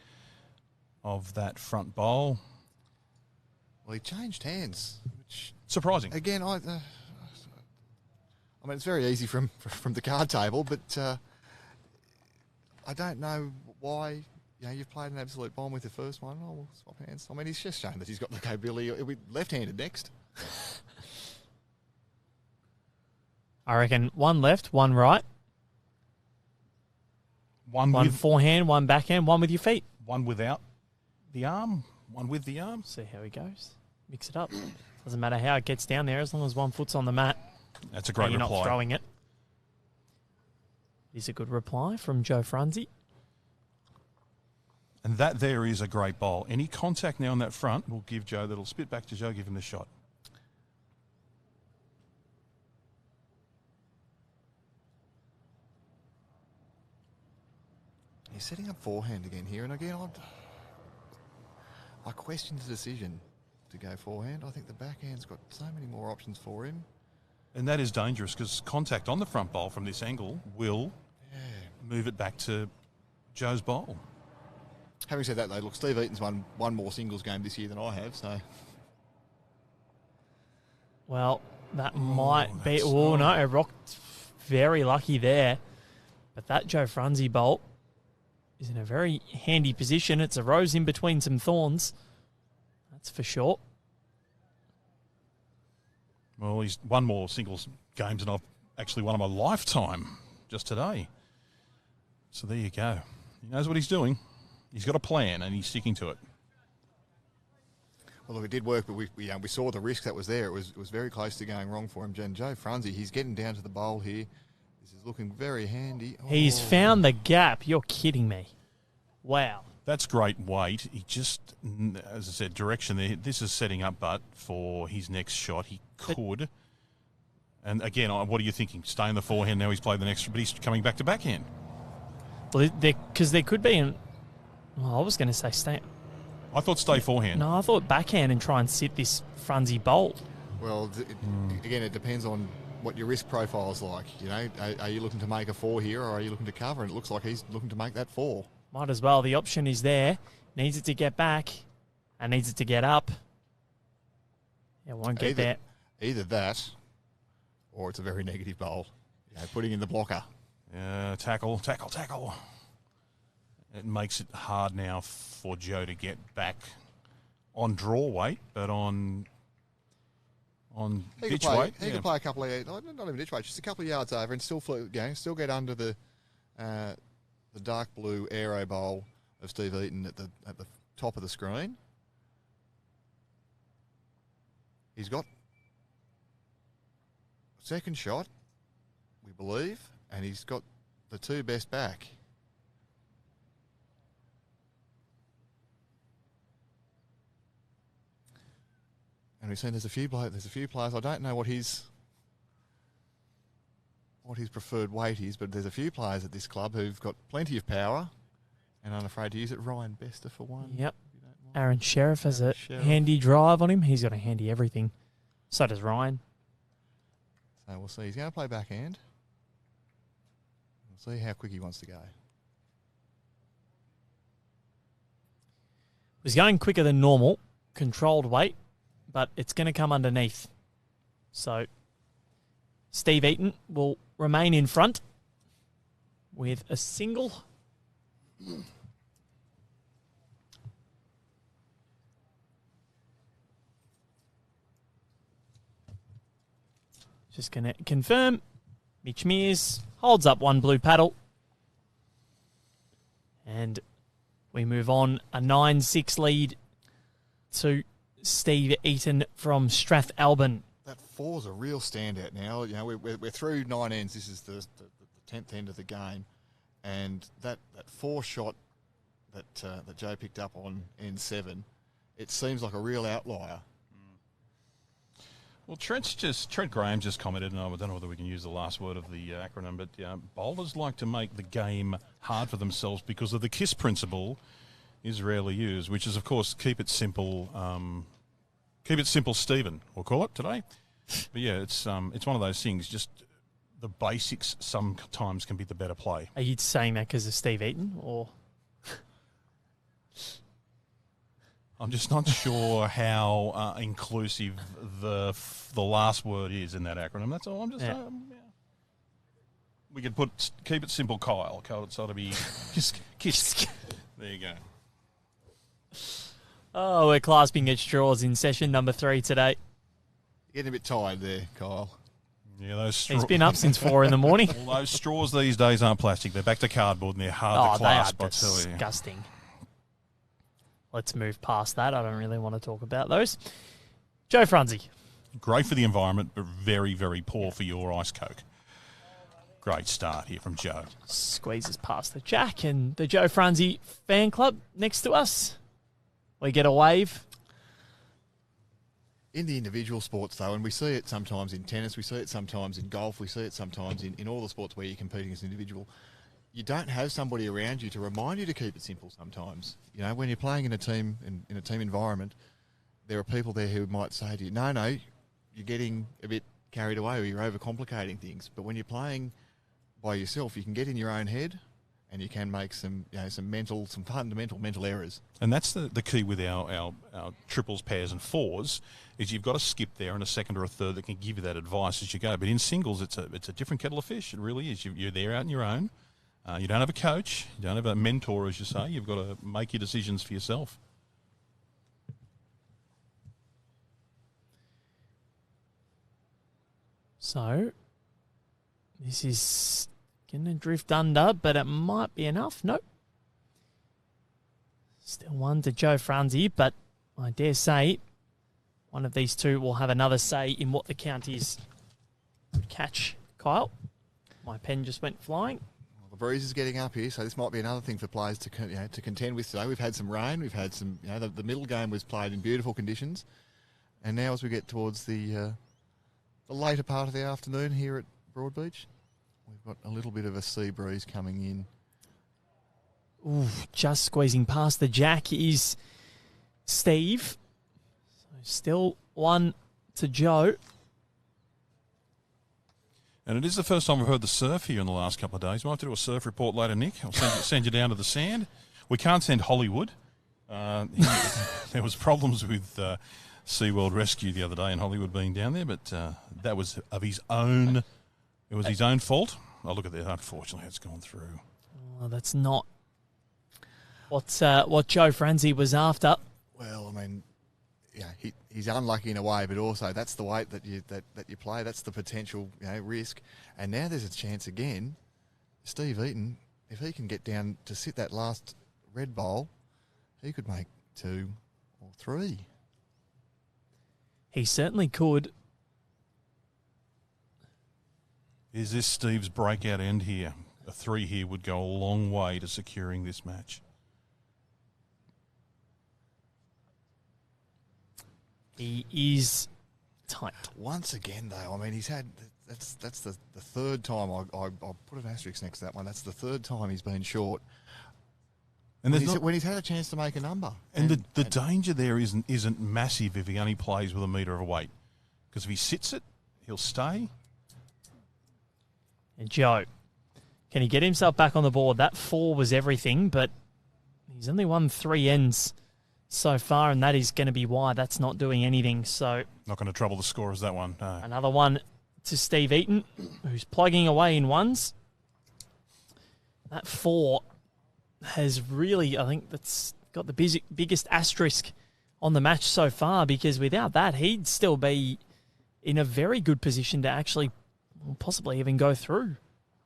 of that front bowl. Well, he changed hands, which surprising. Again, I mean, it's very easy from the card table, but I don't know why. You know, you've played an absolute bomb with the first one. Oh, we'll swap hands. I mean, he's just shown that he's got the capability. He'll be left-handed next. I reckon one left, one right. One with forehand, one backhand, one with your feet. One without the arm, one with the arm. See how he goes. Mix it up. Doesn't matter how it gets down there as long as one foot's on the mat. That's a great reply. reply. You're not throwing it. Is a good reply from Joe Franzi. And that there is a great bowl. Any contact now on that front will give Joe, that'll spit back to Joe, give him the shot. He's setting up forehand again here, and again, I question the decision to go forehand. I think the backhand's got so many more options for him. And that is dangerous because contact on the front bowl from this angle will move it back to Joe's bowl. Having said that, though, look, Steve Eaton's won one more singles game this year than I have, so... Well, that might be... Oh, no, it rocked very lucky there. But that Joe Franzi bolt is in a very handy position. It's a rose in between some thorns. That's for sure. Well, he's won more singles games than I've actually won in my lifetime just today. So there you go. He knows what he's doing. He's got a plan, and he's sticking to it. Well, look, it did work, but we saw the risk that was there. It was very close to going wrong for him. And Joe Franzi, he's getting down to the bowl here. This is looking very handy. Oh. He's found the gap. You're kidding me. Wow. That's great weight. He just, as I said, direction there. This is setting up, but for his next shot, he could. And again, what are you thinking? Stay in the forehand. Now he's played the next, but he's coming back to backhand. Well, because there could be I was going to say stay. I thought stay forehand. No, I thought backhand and try and sit this Franzi bolt. Well, again, it depends on what your risk profile is like. You know, are you looking to make a 4 here, or are you looking to cover? And it looks like he's looking to make that 4. Might as well. The option is there. Needs it to get back and needs it to get up. It won't get there. Either that, or it's a very negative bowl. You know, putting in the blocker. Tackle. It makes it hard now for Joe to get back on draw weight, but on ditch weight. He could play a couple of, not even ditch weight, just a couple of yards over and still get under the dark blue aero bowl of Steve Eaton at the top of the screen. He's got a second shot, we believe, and he's got the 2 best back. And we've seen there's a few players. I don't know what his preferred weight is, but there's a few players at this club who've got plenty of power and aren't afraid to use it. Ryan Bester for one. Yep. Aaron Sheriff has a handy drive on him. He's got a handy everything. So does Ryan. So we'll see. He's going to play backhand. We'll see how quick he wants to go. He's going quicker than normal. Controlled weight. But it's going to come underneath. So Steve Eaton will remain in front with a single. Just going to confirm. Mitch Mears holds up one blue paddle. And we move on. A 9-6 lead to Steve Eaton from Strathalbyn. That 4's a real standout now. You know, we're through 9 ends. This is the 10th end of the game. and that 4 shot that Joe picked up on N7, it seems like a real outlier. Well, Trent Graham just commented, and I don't know whether we can use the last word of the acronym, but bowlers like to make the game hard for themselves because of the KISS principle is rarely used, which is, of course, keep it simple, Stephen, we'll call it today. But yeah, it's one of those things, just the basics sometimes can be the better play. Are you saying that because of Steve Eaton, or...? I'm just not sure how inclusive the last word is in that acronym. That's all. I'm just. Yeah. We could put keep it simple, Kyle. So it'll be kiss. There you go. Oh, we're clasping at straws in session number 3 today. Getting a bit tired there, Kyle. Yeah, those straws. He's been up since 4 in the morning. Well, those straws these days aren't plastic. They're back to cardboard and they're hard to clasp. They are disgusting. Let's move past that. I don't really want to talk about those. Joe Franzi. Great for the environment, but very, very poor for your ice Coke. Great start here from Joe. Squeezes past the Jack and the Joe Franzi fan club next to us. We get a wave. In the individual sports, though, and we see it sometimes in tennis, we see it sometimes in golf, we see it sometimes in all the sports where you're competing as an individual, you don't have somebody around you to remind you to keep it simple sometimes. You know, when you're playing in a team, in a team environment, there are people there who might say to you, no, you're getting a bit carried away or you're overcomplicating things. But when you're playing by yourself, you can get in your own head and you can make some fundamental mental errors. And that's the key with our triples, pairs and fours, is you've got a skip there and a second or a third that can give you that advice as you go. But in singles, it's a different kettle of fish. It really is. You're there out on your own. You don't have a coach. You don't have a mentor, as you say. You've got to make your decisions for yourself. So, this is going to drift under, but it might be enough. Nope. Still one to Joe Franzi, but I dare say one of these two will have another say in what the count is. Good catch, Kyle. My pen just went flying. The breeze is getting up here, so this might be another thing for players to contend with today. We've had some rain, we've had some, the middle game was played in beautiful conditions, and now as we get towards the later part of the afternoon here at Broadbeach, we've got a little bit of a sea breeze coming in. Ooh, just squeezing past the Jack is Steve. So still one to Joe. And it is the first time we've heard the surf here in the last couple of days. We'll have to do a surf report later, Nick. I'll send you down to the sand. We can't send Hollywood. There was problems with SeaWorld Rescue the other day and Hollywood being down there, but that was of his own. It was his own fault. Oh, look at that. Unfortunately, it's gone through. Well, that's not what Joe Franzi was after. Well, I mean, he's unlucky in a way, but also that's the weight that you play. That's the potential risk. And now there's a chance again. Steve Eaton, if he can get down to sit that last red bowl, he could make 2 or 3. He certainly could. Is this Steve's breakout end here? A 3 here would go a long way to securing this match. He is tight. Once again, though, I mean, he's had... That's the third time I'll put an asterisk next to that one. That's the third time he's been short. And when he's had a chance to make a number. And the danger there isn't massive if he only plays with a metre of weight. Because if he sits it, he'll stay. And Joe, can he get himself back on the board? That 4 was everything, but he's only won 3 ends so far, and that is going to be why that's not doing anything. So not going to trouble the scorers, that one. No. Another one to Steve Eaton, who's plugging away in ones. That 4 has really, I think that's got the biggest asterisk on the match so far, because without that, he'd still be in a very good position to actually possibly even go through.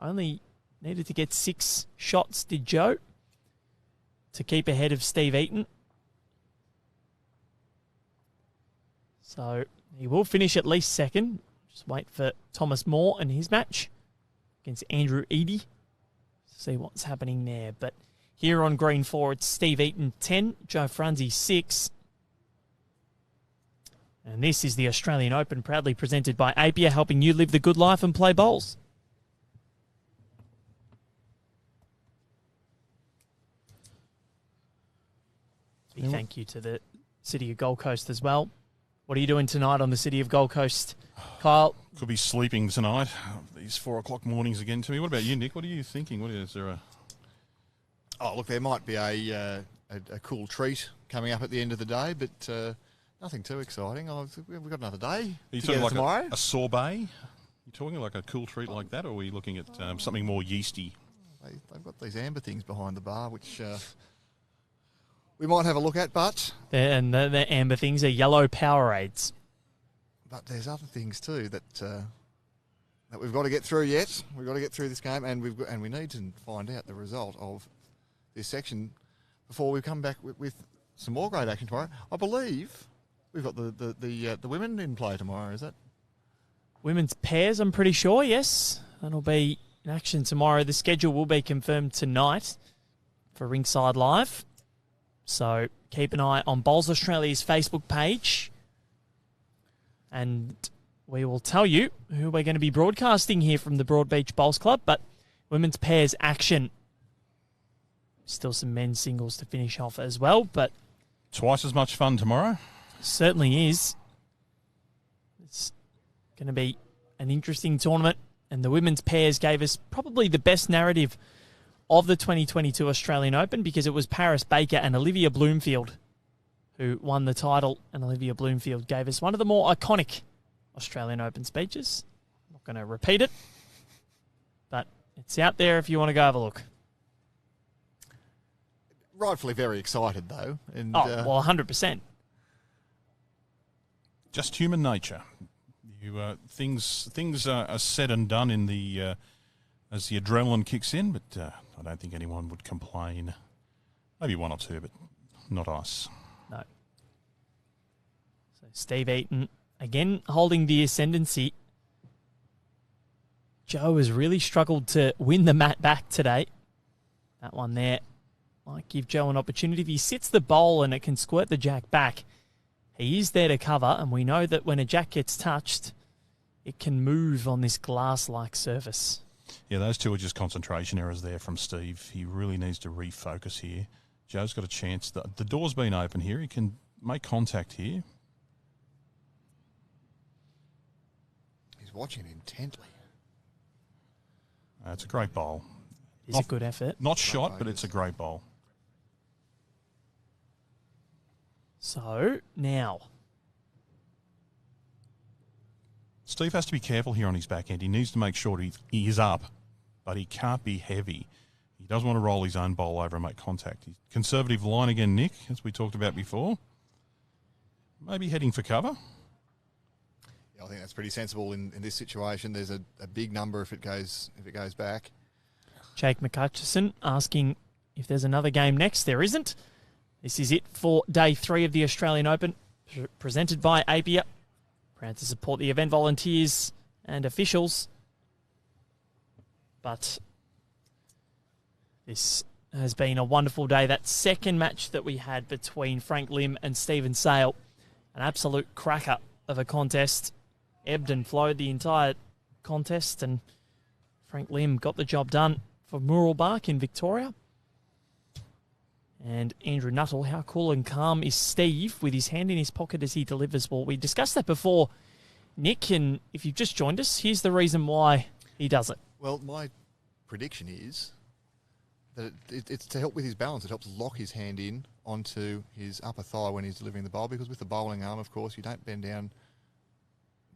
Only needed to get 6 shots, did Joe, to keep ahead of Steve Eaton. So he will finish at least second. Just wait for Thomas Moore and his match against Andrew Eady. see what's happening there. But here on green 4, it's Steve Eaton 10, Joe Franzi 6. And this is the Australian Open, proudly presented by Apia, helping you live the good life and play bowls. Big thank you to the City of Gold Coast as well. What are you doing tonight on the City of Gold Coast, Kyle? Could be sleeping tonight. These 4 o'clock mornings again to me. What about you, Nick? What are you thinking? Is there a... Oh, look, there might be a cool treat coming up at the end of the day, but nothing too exciting. We've got another day. Are you talking like tomorrow. A sorbet? You talking like a cool treat like that, or are we looking at something more yeasty? They've got these amber things behind the bar, which we might have a look at, but... And the amber things are yellow Powerades. But there's other things too that we've got to get through yet. We've got to get through this game, and we need to find out the result of this section before we come back with some more great action tomorrow. I believe we've got the women in play tomorrow. Is that women's pairs? I'm pretty sure. Yes, that'll be in action tomorrow. The schedule will be confirmed tonight for Rinkside Live. So keep an eye on Bowls Australia's Facebook page, and we will tell you who we're going to be broadcasting here from the Broadbeach Bowls Club. But women's pairs action. Still some men's singles to finish off as well, but twice as much fun tomorrow. Certainly is. It's going to be an interesting tournament, and the women's pairs gave us probably the best narrative of the 2022 Australian Open, because it was Paris Baker and Olivia Bloomfield who won the title, and Olivia Bloomfield gave us one of the more iconic Australian Open speeches. I'm not going to repeat it, but it's out there if you want to go have a look. rightfully very excited though? And, well, 100%. Just human nature. You things are said and done in the as the adrenaline kicks in, but I don't think anyone would complain. Maybe one or two, but not us. No. So Steve Eaton, again, holding the ascendancy. Joe has really struggled to win the mat back today. That one there might give Joe an opportunity. If he sits the bowl and it can squirt the jack back, he is there to cover, and we know that when a jack gets touched, it can move on this glass-like surface. Yeah, those two are just concentration errors there from Steve. He really needs to refocus here. Joe's got a chance. The door's been open here. He can make contact here. He's watching intently. It's a great bowl. It's a good effort. Not shot, but it's a great bowl. So, now. Steve has to be careful here on his backhand. He needs to make sure he is up, but he can't be heavy. He doesn't want to roll his own bowl over and make contact. He's conservative line again, Nick, as we talked about before. Maybe heading for cover. Yeah, I think that's pretty sensible in this situation. There's a big number if it goes back. Jake McCutcheon asking if there's another game next. There isn't. This is it for day 3 of the Australian Open, presented by Apia. Proud to support the event volunteers and officials. But this has been a wonderful day. That second match that we had between Frank Lim and Stephen Sale, an absolute cracker of a contest. Ebbed and flowed the entire contest, and Frank Lim got the job done for Mooralbark in Victoria. And Andrew Nuttall, how cool and calm is Steve with his hand in his pocket as he delivers? Well, we discussed that before, Nick, and if you've just joined us, here's the reason why he does it. Well, my prediction is that it's to help with his balance. It helps lock his hand in onto his upper thigh when he's delivering the bowl, because with the bowling arm, of course, you don't bend down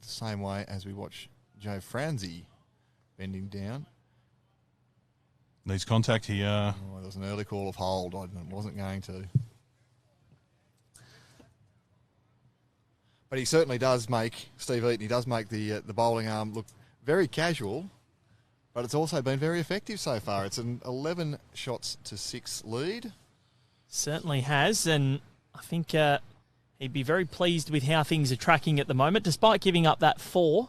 the same way as we watch Joe Franzi bending down. Needs contact here. Oh, there was an early call of hold. I wasn't going to. But he certainly does make, Steve Eaton, he does make the bowling arm look very casual, but it's also been very effective so far. It's an 11 shots to 6 lead. Certainly has, and I think he'd be very pleased with how things are tracking at the moment, despite giving up that 4.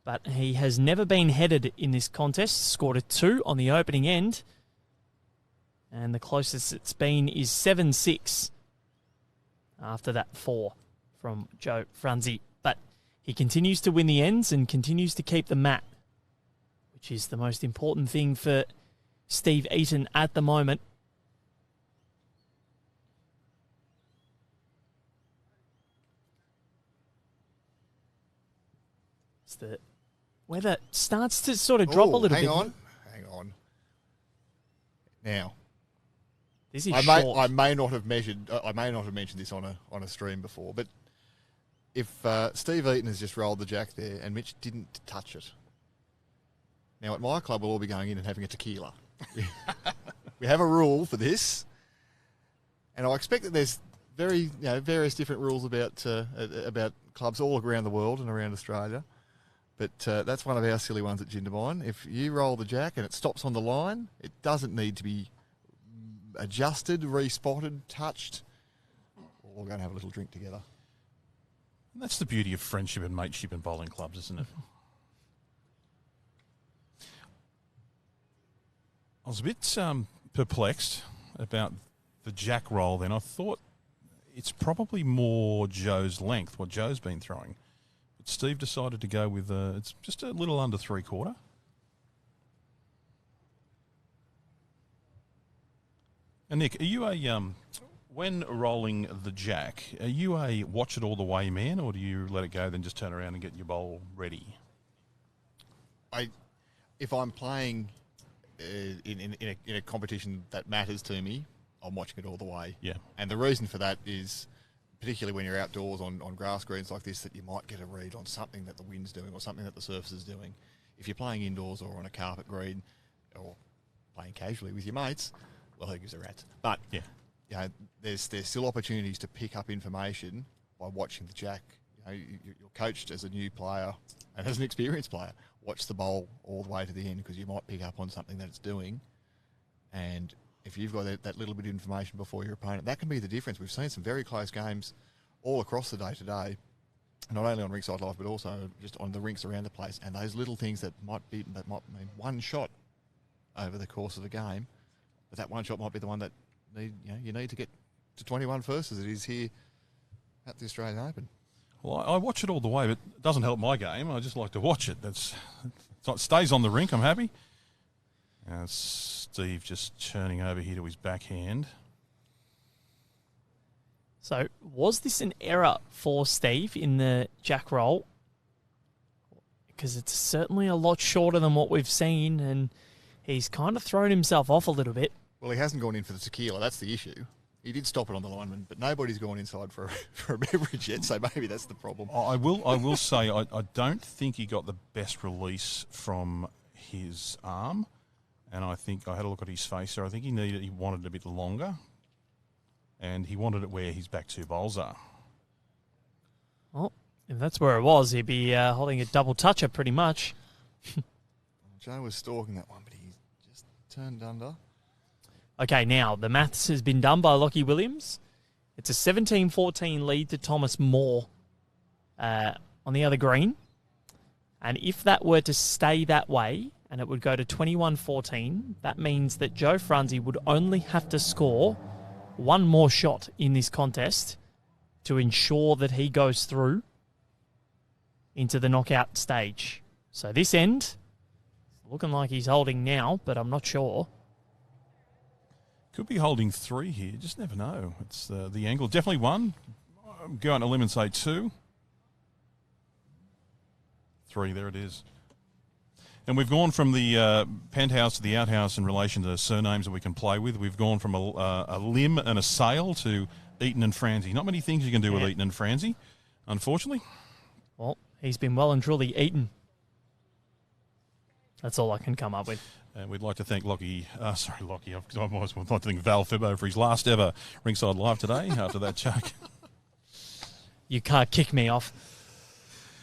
but he has never been headed in this contest. Scored a 2 on the opening end. And the closest it's been is 7-6 after that 4 from Joe Franzi. But he continues to win the ends and continues to keep the mat, which is the most important thing for Steve Eaton at the moment. The weather starts to sort of drop a little bit. Hang on. Now, this is short. I may not have mentioned this on a stream before, but if Steve Eaton has just rolled the jack there and Mitch didn't touch it, now at my club we'll all be going in and having a tequila. We have a rule for this, and I expect that there's various different rules about clubs all around the world and around Australia. But that's one of our silly ones at Jindabyne. If you roll the jack and it stops on the line, it doesn't need to be adjusted, respotted, touched. We're going to have a little drink together. And that's the beauty of friendship and mateship in bowling clubs, isn't it? I was a bit perplexed about the jack roll then. I thought it's probably more Joe's length, what Joe's been throwing. Steve decided to go with it's just a little under 3/4. And Nick, are you when rolling the jack, are you a watch it all the way man, or do you let it go then just turn around and get your bowl ready? If I'm playing in a competition that matters to me, I'm watching it all the way. Yeah. And the reason for that is, particularly when you're outdoors on grass greens like this, that you might get a read on something that the wind's doing or something that the surface is doing. If you're playing indoors or on a carpet green or playing casually with your mates, well, who gives a rat's? But yeah, there's still opportunities to pick up information by watching the jack. You're coached as a new player and as an experienced player. Watch the bowl all the way to the end, because you might pick up on something that it's doing. And if you've got that little bit of information before your opponent, that can be the difference. We've seen some very close games all across the day today, not only on Rinkside Live, but also just on the rinks around the place. And those little things that might mean one shot over the course of a game, but that one shot might be the one that you need to get to 21 first, as it is here at the Australian Open. Well, I watch it all the way, but it doesn't help my game. I just like to watch it. It stays on the rink. I'm happy. Steve just churning over here to his backhand. So, was this an error for Steve in the jack roll? Because it's certainly a lot shorter than what we've seen, and he's kind of thrown himself off a little bit. Well, he hasn't gone in for the tequila. That's the issue. He did stop it on the lineman, but nobody's gone inside for a beverage yet, so maybe that's the problem. I will say I don't think he got the best release from his arm. And I think I had a look at his face there. I think he wanted it a bit longer, and he wanted it where his back two bowls are. Well, if that's where it was, he'd be holding a double toucher pretty much. Joe was stalking that one, but he just turned under. Okay, now the maths has been done by Lockie Williams. It's a 17-14 lead to Thomas Moore on the other green. And if that were to stay that way, and it would go to 21-14, that means that Joe Franzi would only have to score one more shot in this contest to ensure that he goes through into the knockout stage. So this end, looking like he's holding now, but I'm not sure. Could be holding 3 here. You just never know. It's the angle. Definitely 1. I'm going to limb and say 2. 3, there it is. And we've gone from the penthouse to the outhouse in relation to surnames that we can play with. We've gone from a limb and a sail to Eaton and Franzi. Not many things you can do with Eaton and Franzi, unfortunately. Well, he's been well and truly eaten. That's all I can come up with. And we'd like to thank Lockie. I always want to thank Val Fibbo for his last ever Rinkside Live today after that chuck. You can't kick me off.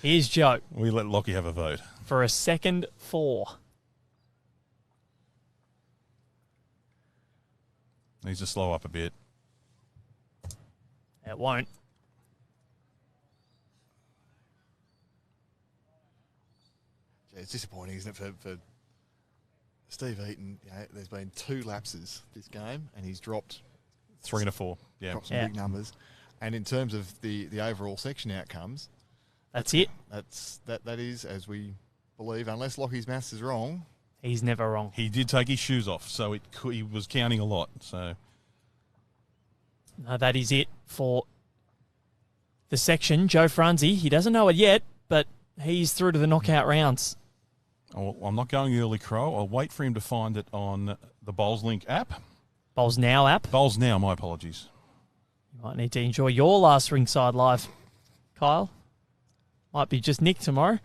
Here's Joe. We let Lockie have a vote. For a second 4. Needs to slow up a bit. It won't. Yeah, it's disappointing, isn't it, for Steve Eaton? You know, there's been 2 lapses this game, and he's dropped 3 and a 4. Yeah. dropped some big numbers. And in terms of the overall section outcomes, That's it. That is, as we believe, unless Lockie's maths is wrong. He's never wrong. He did take his shoes off, so he was counting a lot. So No, that is it for the section. Joe Franzi, he doesn't know it yet, but he's through to the knockout rounds. I'm not going early crow. I'll wait for him to find it on the Bowls Link app. Bowls Now app. Bowls Now, my apologies. You might need to enjoy your last Ringside Live, Kyle. Might be just Nick tomorrow.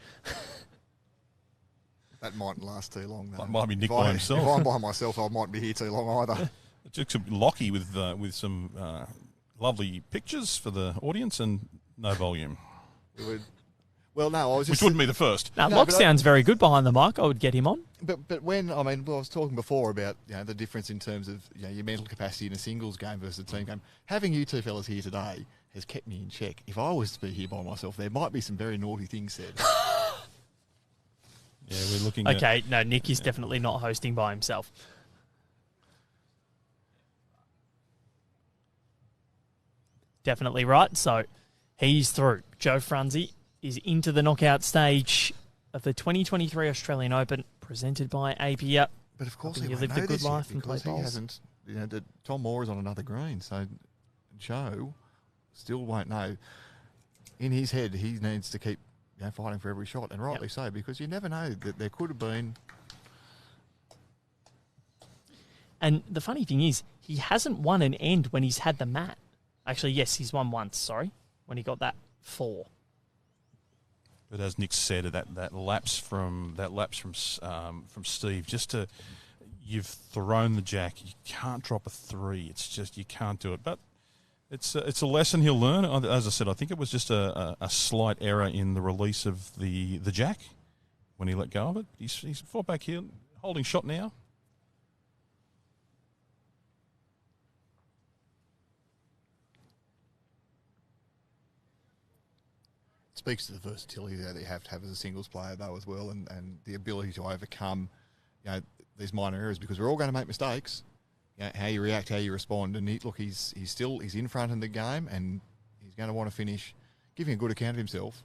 That mightn't last too long, though. That might be Nick by himself. If I'm by myself, I mightn't be here too long either. It took some Lockie with some lovely pictures for the audience and no volume. Well, no, I was just... Which wouldn't be the first. Now, Locke sounds very good behind the mic. I would get him on. But when, I was talking before about the difference in terms of your mental capacity in a singles game versus a team game. Having you two fellas here today has kept me in check. If I was to be here by myself, there might be some very naughty things said. Yeah, we're looking Okay, no, Nick is definitely not hosting by himself. Definitely right. So he's through. Joe Franzi is into the knockout stage of the 2023 Australian Open, presented by APIA. But of course, he he lived a good life and played he bowls. hasn't. Tom Moore is on another green, so Joe still won't know. In his head, he needs to keep fighting for every shot, and rightly so, because you never know that there could have been. And the funny thing is, he hasn't won an end when he's had the mat. Actually, yes, he's won once. Sorry, when he got that 4. But as Nick said, that lapse from Steve, you've thrown the jack. You can't drop a 3. It's just you can't do it. But it's a lesson he'll learn. As I said, I think it was just a slight error in the release of the jack when he let go of it. He's fought back here, holding shot now. Speaks to the versatility that you have to have as a singles player, though, as well, and the ability to overcome, these minor errors, because we're all going to make mistakes. How you react, how you respond, and he's in front in the game, and he's going to want to finish giving a good account of himself.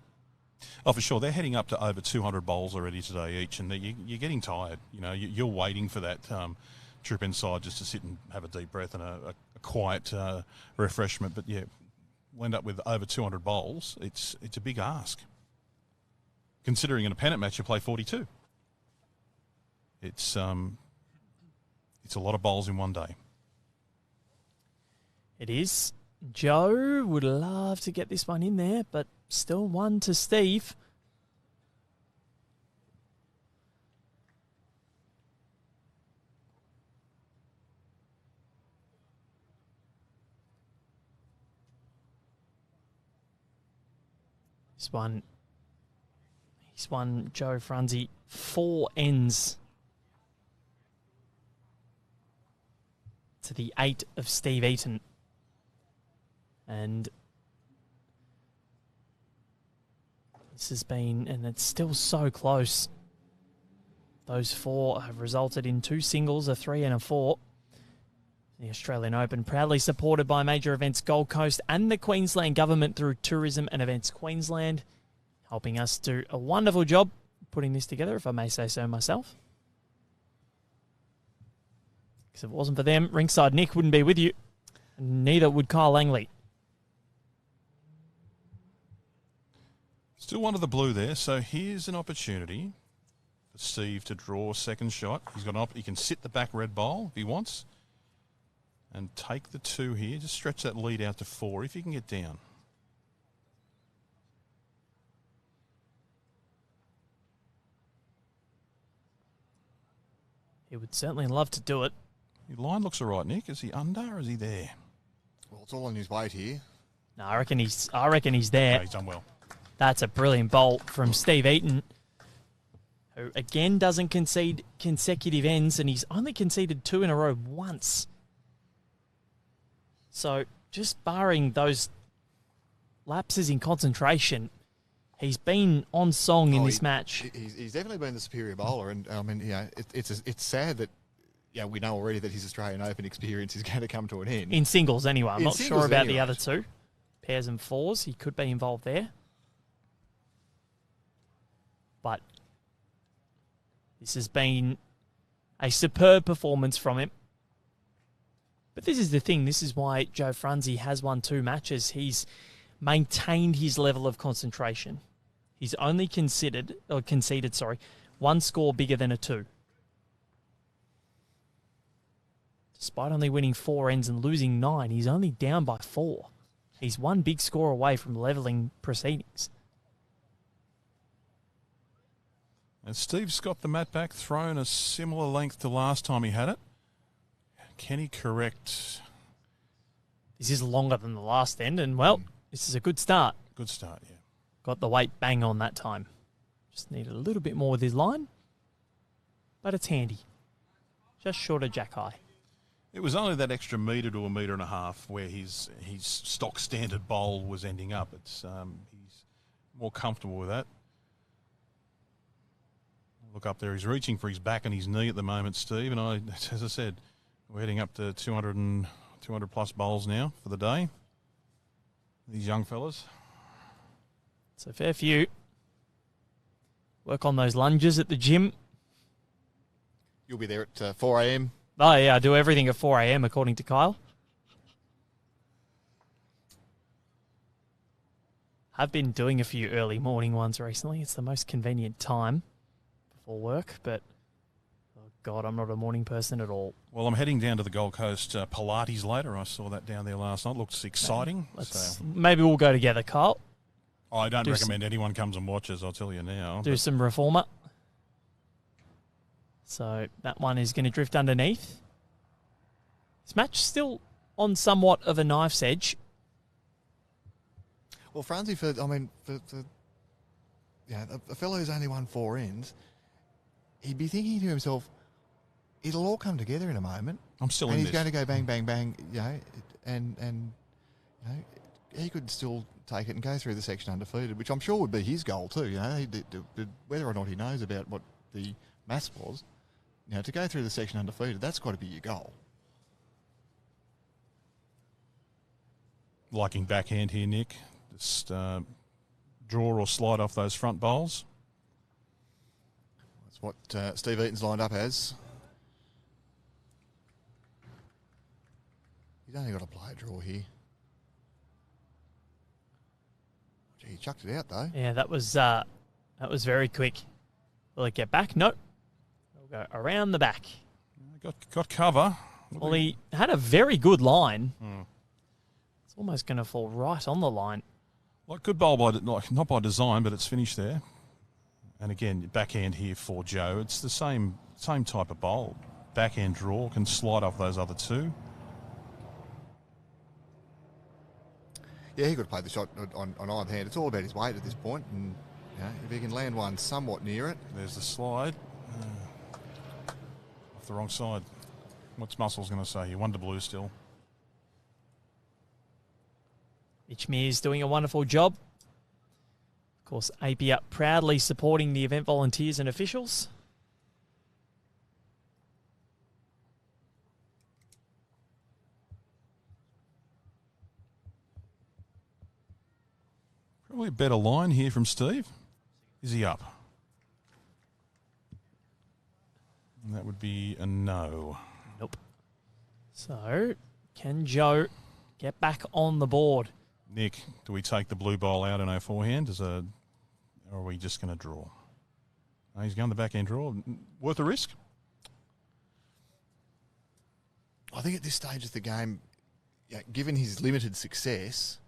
Oh, for sure. They're heading up to over 200 bowls already today each, and you're getting tired. You're waiting for that trip inside just to sit and have a deep breath and a quiet refreshment. But yeah, we'll end up with over 200 bowls. It's a big ask. Considering in a pennant match you play 42. It's a lot of bowls in one day. It is. Joe would love to get this one in there, but still 1 to Steve. He's won Joe Franzi 4 ends to the 8 of Steve Eaton. And this has been, and it's still so close. Those 4 have resulted in 2 singles, a 3 and a 4. The Australian Open, proudly supported by Major Events Gold Coast and the Queensland Government through Tourism and Events Queensland, helping us do a wonderful job putting this together, if I may say so myself. Because if it wasn't for them, Ringside Nick wouldn't be with you, and neither would Kyle Langley. Still one of the blue there, so here's an opportunity for Steve to draw a second shot. He can sit the back red bowl if he wants and take the 2 here. Just stretch that lead out to 4 if you can get down. He would certainly love to do it. Your line looks all right, Nick. Is he under or is he there? Well, it's all on his weight here. No, I reckon he's there. No, he's done well. That's a brilliant bowl from Steve Eaton, who again doesn't concede consecutive ends, and he's only conceded 2 in a row once. So just barring those lapses in concentration, He's been on song in this match. He's definitely been the superior bowler, and I mean, it's sad that we know already that his Australian Open experience is going to come to an end. In singles, anyway. I'm not sure about the other two. Pairs and fours, he could be involved there. But this has been a superb performance from him. But this is the thing. This is why Joe Franzi has won 2 matches. He's maintained his level of concentration. He's only conceded 1 score bigger than a 2. Despite only winning 4 ends and losing 9, he's only down by 4. He's 1 big score away from levelling proceedings. And Steve's got the mat back, thrown a similar length to last time he had it. Can he correct? This is longer than the last end, and well, this is a good start. Good start, yeah. Got the weight bang on that time. Just needed a little bit more with his line, but it's handy. Just short of jack high. It was only that extra metre to a metre and a half where his stock standard bowl was ending up. It's he's more comfortable with that. Look up there, he's reaching for his back and his knee at the moment, Steve. And as I said, we're heading up to 200 plus bowls now for the day. These young fellas. It's a fair few. Work on those lunges at the gym. You'll be there at 4 a.m. Oh, yeah, I do everything at 4 a.m. according to Kyle. I've been doing a few early morning ones recently. It's the most convenient time before work, but oh God, I'm not a morning person at all. Well, I'm heading down to the Gold Coast Pilates later. I saw that down there last night. Looks exciting. Maybe we'll go together, Kyle. I don't recommend anyone comes and watches, I'll tell you now. Do some reformer. So that one is going to drift underneath. This match still on somewhat of a knife's edge. Well, Franzi, a fellow who's only won 4 ends, he'd be thinking to himself, it'll all come together in a moment. I'm still in this. And he's going to go bang, bang, bang, and he could still take it and go through the section undefeated, which I'm sure would be his goal too. Whether or not he knows about what the maths was, to go through the section undefeated, that's got to be your goal. Liking backhand here, Nick. Just draw or slide off those front bowls. That's what Steve Eaton's lined up as. He's only got to play a draw here. Gee, he chucked it out though. Yeah, that was very quick. Will it get back? Nope. It'll go around the back. Got cover. Well, he had a very good line. It's almost going to fall right on the line. Like good bowl not by design, but it's finished there. And again, backhand here for Joe. It's the same type of bowl. Backhand draw can slide off those other 2. Yeah, he could have played the shot on either hand. It's all about his weight at this point, and if he can land one somewhat near it. There's the slide. Off the wrong side. What's Muscle's going to say here? 1 to blue still. Mitch Mears doing a wonderful job. Of course, AP Up proudly supporting the event volunteers and officials. Probably a better line here from Steve. Is he up? And that would be a no. Nope. So, can Joe get back on the board? Nick, do we take the blue bowl out in our forehand or are we just going to draw? No, he's going the backhand draw. Worth a risk? I think at this stage of the game, given his limited success,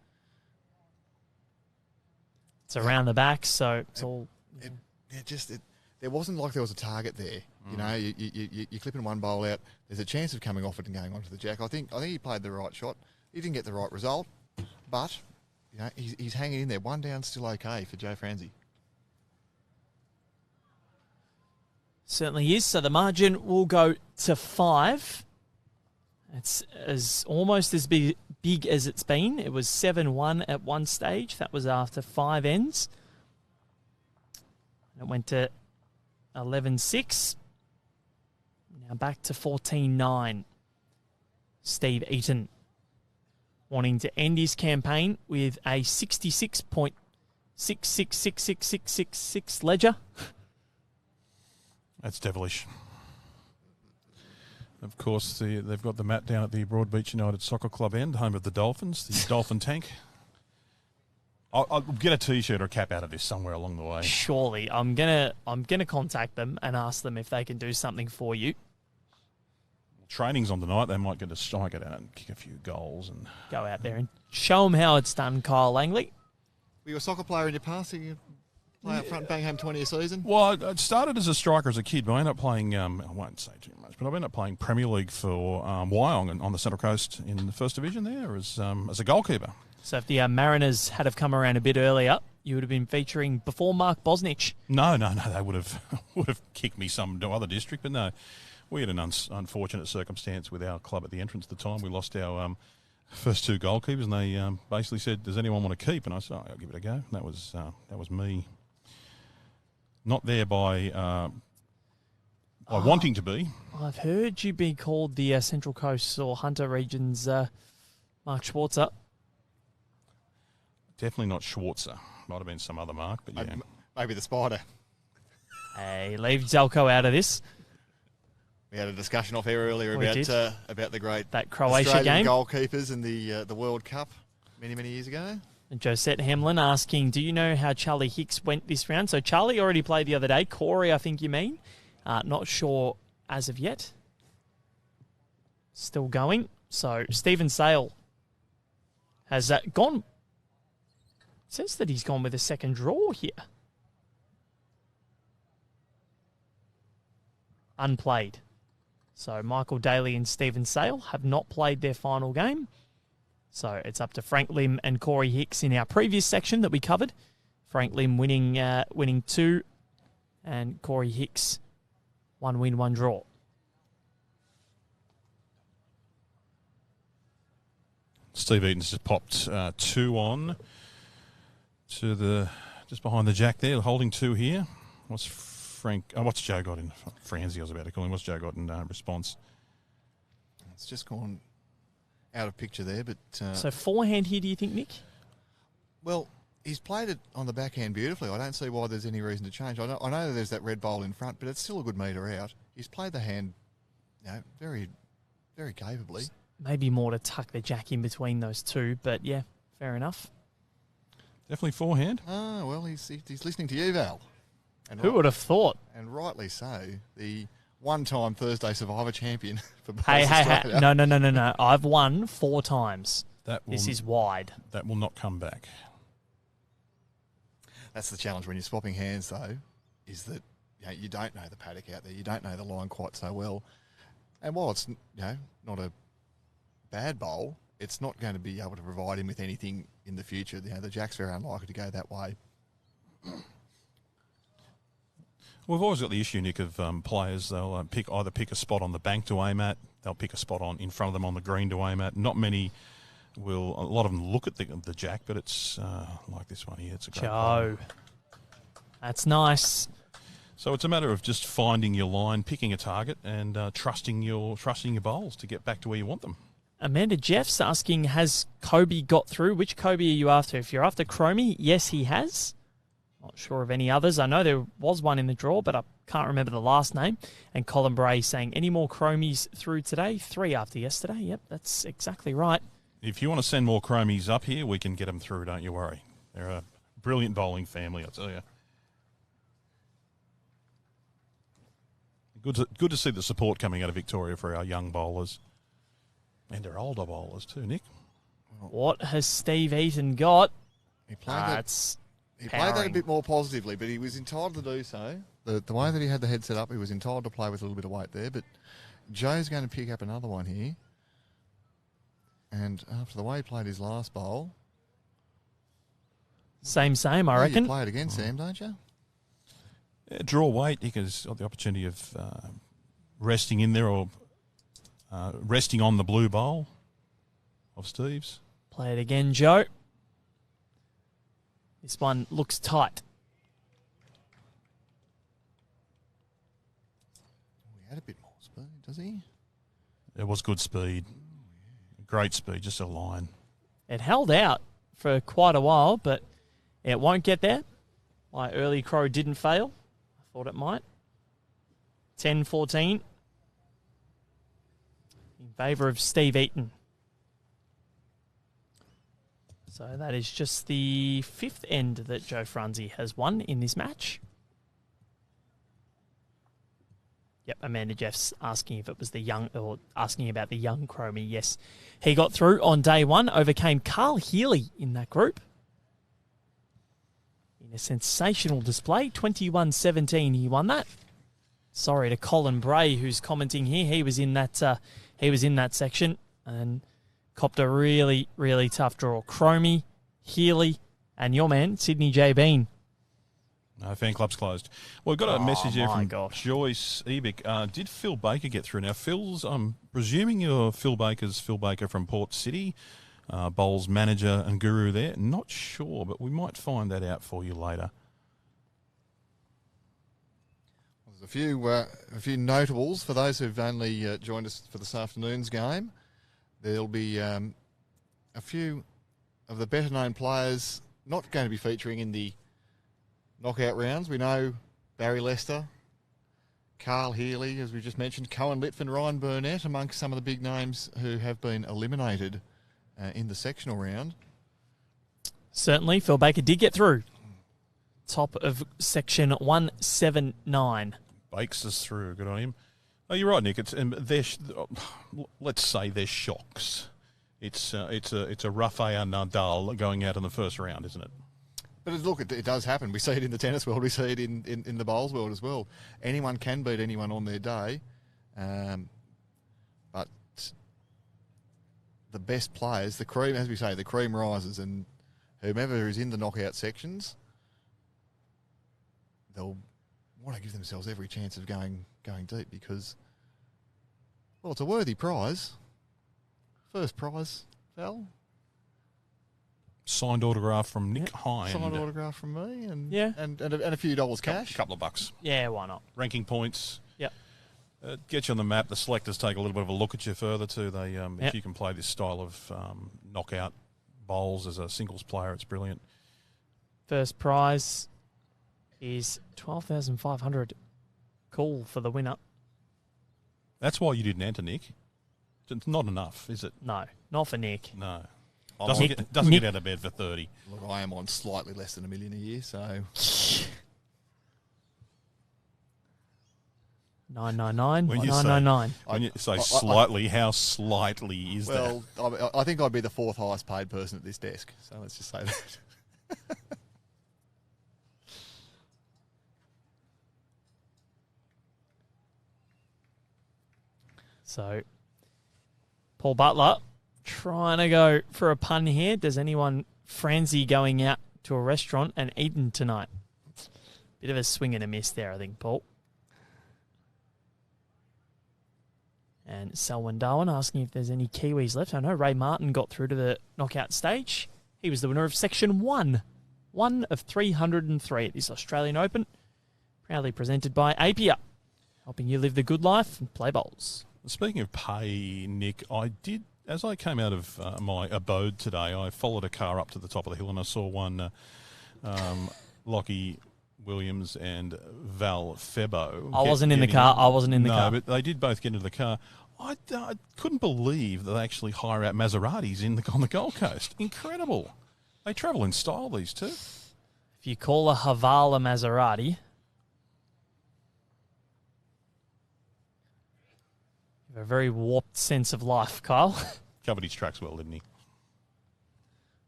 it's around the back, so it's all. There wasn't like there was a target there. You're clipping one bowl out. There's a chance of coming off it and going onto the jack. I think he played the right shot. He didn't get the right result, but he's hanging in there. 1 down, still okay for Joe Franzi. Certainly is. So the margin will go to 5. It's almost as big as it's been. It was 7-1 at one stage. That was after 5 ends. It went to 11-6. Now back to 14-9. Steve Eaton wanting to end his campaign with a 66.666666 ledger. That's devilish. Of course, they've got the mat down at the Broadbeach United Soccer Club end, home of the Dolphins, the Dolphin Tank. I'll get a T-shirt or a cap out of this somewhere along the way. Surely, I'm gonna contact them and ask them if they can do something for you. Training's on tonight. They might get to strike it out and kick a few goals and go out there and show them how it's done. Kyle Langley, were you a soccer player in your past? You play up front, bang home 20 a season? Well, I started as a striker as a kid, but I ended up playing. I won't say too much, but I ended up playing Premier League for Wyong on the Central Coast in the First Division there as a goalkeeper. So if the Mariners had have come around a bit earlier, you would have been featuring before Mark Bosnich. No, they would have kicked me some other district, but no. We had an unfortunate circumstance with our club at the entrance at the time. We lost our first two goalkeepers, and they basically said, "Does anyone want to keep?" And I said, "I'll give it a go." And that was me. Not there by wanting to be. I've heard you be called the Central Coast or Hunter Region's Mark Schwarzer. Definitely not Schwarzer. Might have been some other Mark, but yeah. Maybe the Spider. Hey, leave Zelko out of this. We had a discussion off air earlier about the great that Croatia Australian game goalkeepers in the World Cup many years ago. And Josette Hamlin asking, do you know how Charlie Hicks went this round? So Charlie already played the other day. Corey, I think you mean. Not sure as of yet. Still going. So Stephen Sale has gone. It says that he's gone with a second draw here. Unplayed. So Michael Daly and Stephen Sale have not played their final game. So it's up to Frank Lim and Corey Hicks in our previous section that we covered. Frank Lim winning 2 and Corey Hicks 1 win, 1 draw. Steve Eaton's just popped 2 on to just behind the jack there, holding 2 here. What's Joe got in? Franzi, I was about to call him. What's Joe got in response? It's just gone out of picture there, but... so forehand here, do you think, Nick? Well, he's played it on the backhand beautifully. I don't see why there's any reason to change. I know there's that red bowl in front, but it's still a good metre out. He's played the hand very, very capably. Maybe more to tuck the jack in between those two, but yeah, fair enough. Definitely forehand. Oh, well, he's listening to you, Val. Who would have thought? And rightly so. The one-time Thursday Survivor champion for both Hey, Australia. No. I've won 4 times. This is wide. That will not come back. That's the challenge when you're swapping hands, though, is that you don't know the paddock out there. You don't know the line quite so well. And while it's not a bad bowl, it's not going to be able to provide him with anything in the future. The jack's very unlikely to go that way. We've always got the issue, Nick, of players. They'll either pick a spot on the bank to aim at. They'll pick a spot in front of them on the green to aim at. Not many will. A lot of them look at the jack, but it's like this one here. It's a great Joe. That's nice. So it's a matter of just finding your line, picking a target, and trusting your bowls to get back to where you want them. Amanda Jeff's asking, has Kobe got through? Which Kobe are you after? If you're after Chromie, yes, he has. Not sure of any others. I know there was one in the draw, but I can't remember the last name. And Colin Bray saying, any more Chromies through today? 3 after yesterday. Yep, that's exactly right. If you want to send more Chromies up here, we can get them through, don't you worry. They're a brilliant bowling family, I tell you. Good to see the support coming out of Victoria for our young bowlers. And our older bowlers too, Nick. What has Steve Eaton got? He played that a bit more positively, but he was entitled to do so. The way that he had the head set up, he was entitled to play with a little bit of weight there. But Joe's going to pick up another one here. And after the way he played his last bowl... Same, I reckon. You play it again, Sam, don't you? Yeah, draw weight. He has got the opportunity of resting in there or resting on the blue bowl of Steve's. Play it again, Joe. This one looks tight. had a bit more speed, does he? It was good speed. Great speed, just a line. It held out for quite a while, but it won't get there. My early crow didn't fail. I thought it might. 10-14 in favour of Steve Eaton. So that is just the 5th end that Joe Franzi has won in this match. Yep, Amanda Jeff's asking if it was the young, or asking about the young Chromie. Yes, he got through on day one, overcame Carl Healy in that group. In a sensational display, 21-17 he won that. Sorry to Colin Bray, who's commenting here. He was in that section and copped a really, really tough draw. Chromie, Healy, and your man, Sydney J. Bean. No, fan club's closed. Well, we've got a message here from gosh. Joyce Ebick. Did Phil Baker get through? Now, I'm presuming you're Phil Baker from Port City, bowls manager and guru there. Not sure, but we might find that out for you later. There's a few notables for those who've only joined us for this afternoon's game. There'll be a few of the better-known players not going to be featuring in the knockout rounds. We know Barry Lester, Carl Healy, as we just mentioned, Cohen Litfin, Ryan Burnett, amongst some of the big names who have been eliminated in the sectional round. Certainly, Phil Baker did get through. Top of section 179. Bakes us through. Good on him. Oh, you're right, Nick. Let's say they're shocks. It's a Rafael Nadal going out in the first round, isn't it? But look, it does happen. We see it in the tennis world. We see it in the bowls world as well. Anyone can beat anyone on their day. But the best players, the cream, as we say, the cream rises, and whomever is in the knockout sections, they'll want to give themselves every chance of going deep because, well, it's a worthy prize. First prize, Val. Signed autograph from Nick Hind. Signed autograph from me, and yeah, and a few dollars cash. A couple of bucks. Yeah, why not? Ranking points. Yep. Get you on the map. The selectors take a little bit of a look at you further too. They, if you can play this style of knockout bowls as a singles player, it's brilliant. First prize is 12,500. Cool for the winner. That's why you didn't enter, Nick. It's not enough, is it? No, not for Nick. No. Doesn't get out of bed for 30. Look, I am on slightly less than $1 million a year, so 999. When you 999. When you say slightly, how slightly is that? Well, I think I'd be the 4th highest paid person at this desk. So let's just say that. So, Paul Butler trying to go for a pun here. Does anyone Franzi going out to a restaurant and Eaton tonight? Bit of a swing and a miss there, I think, Paul. And Selwyn Darwin asking if there's any Kiwis left. I know Ray Martin got through to the knockout stage. He was the winner of Section 1. 1 of 303 at this Australian Open. Proudly presented by Apia. Helping you live the good life and play bowls. Speaking of pay, Nick, as I came out of my abode today, I followed a car up to the top of the hill and I saw one Lockie Williams and Val Febo. I wasn't in the car. No, but they did both get into the car. I couldn't believe that they actually hire out Maseratis on the Gold Coast. Incredible. They travel in style, these two. If you call a Havala Maserati, you have a very warped sense of life, Kyle. Covered his tracks well, didn't he?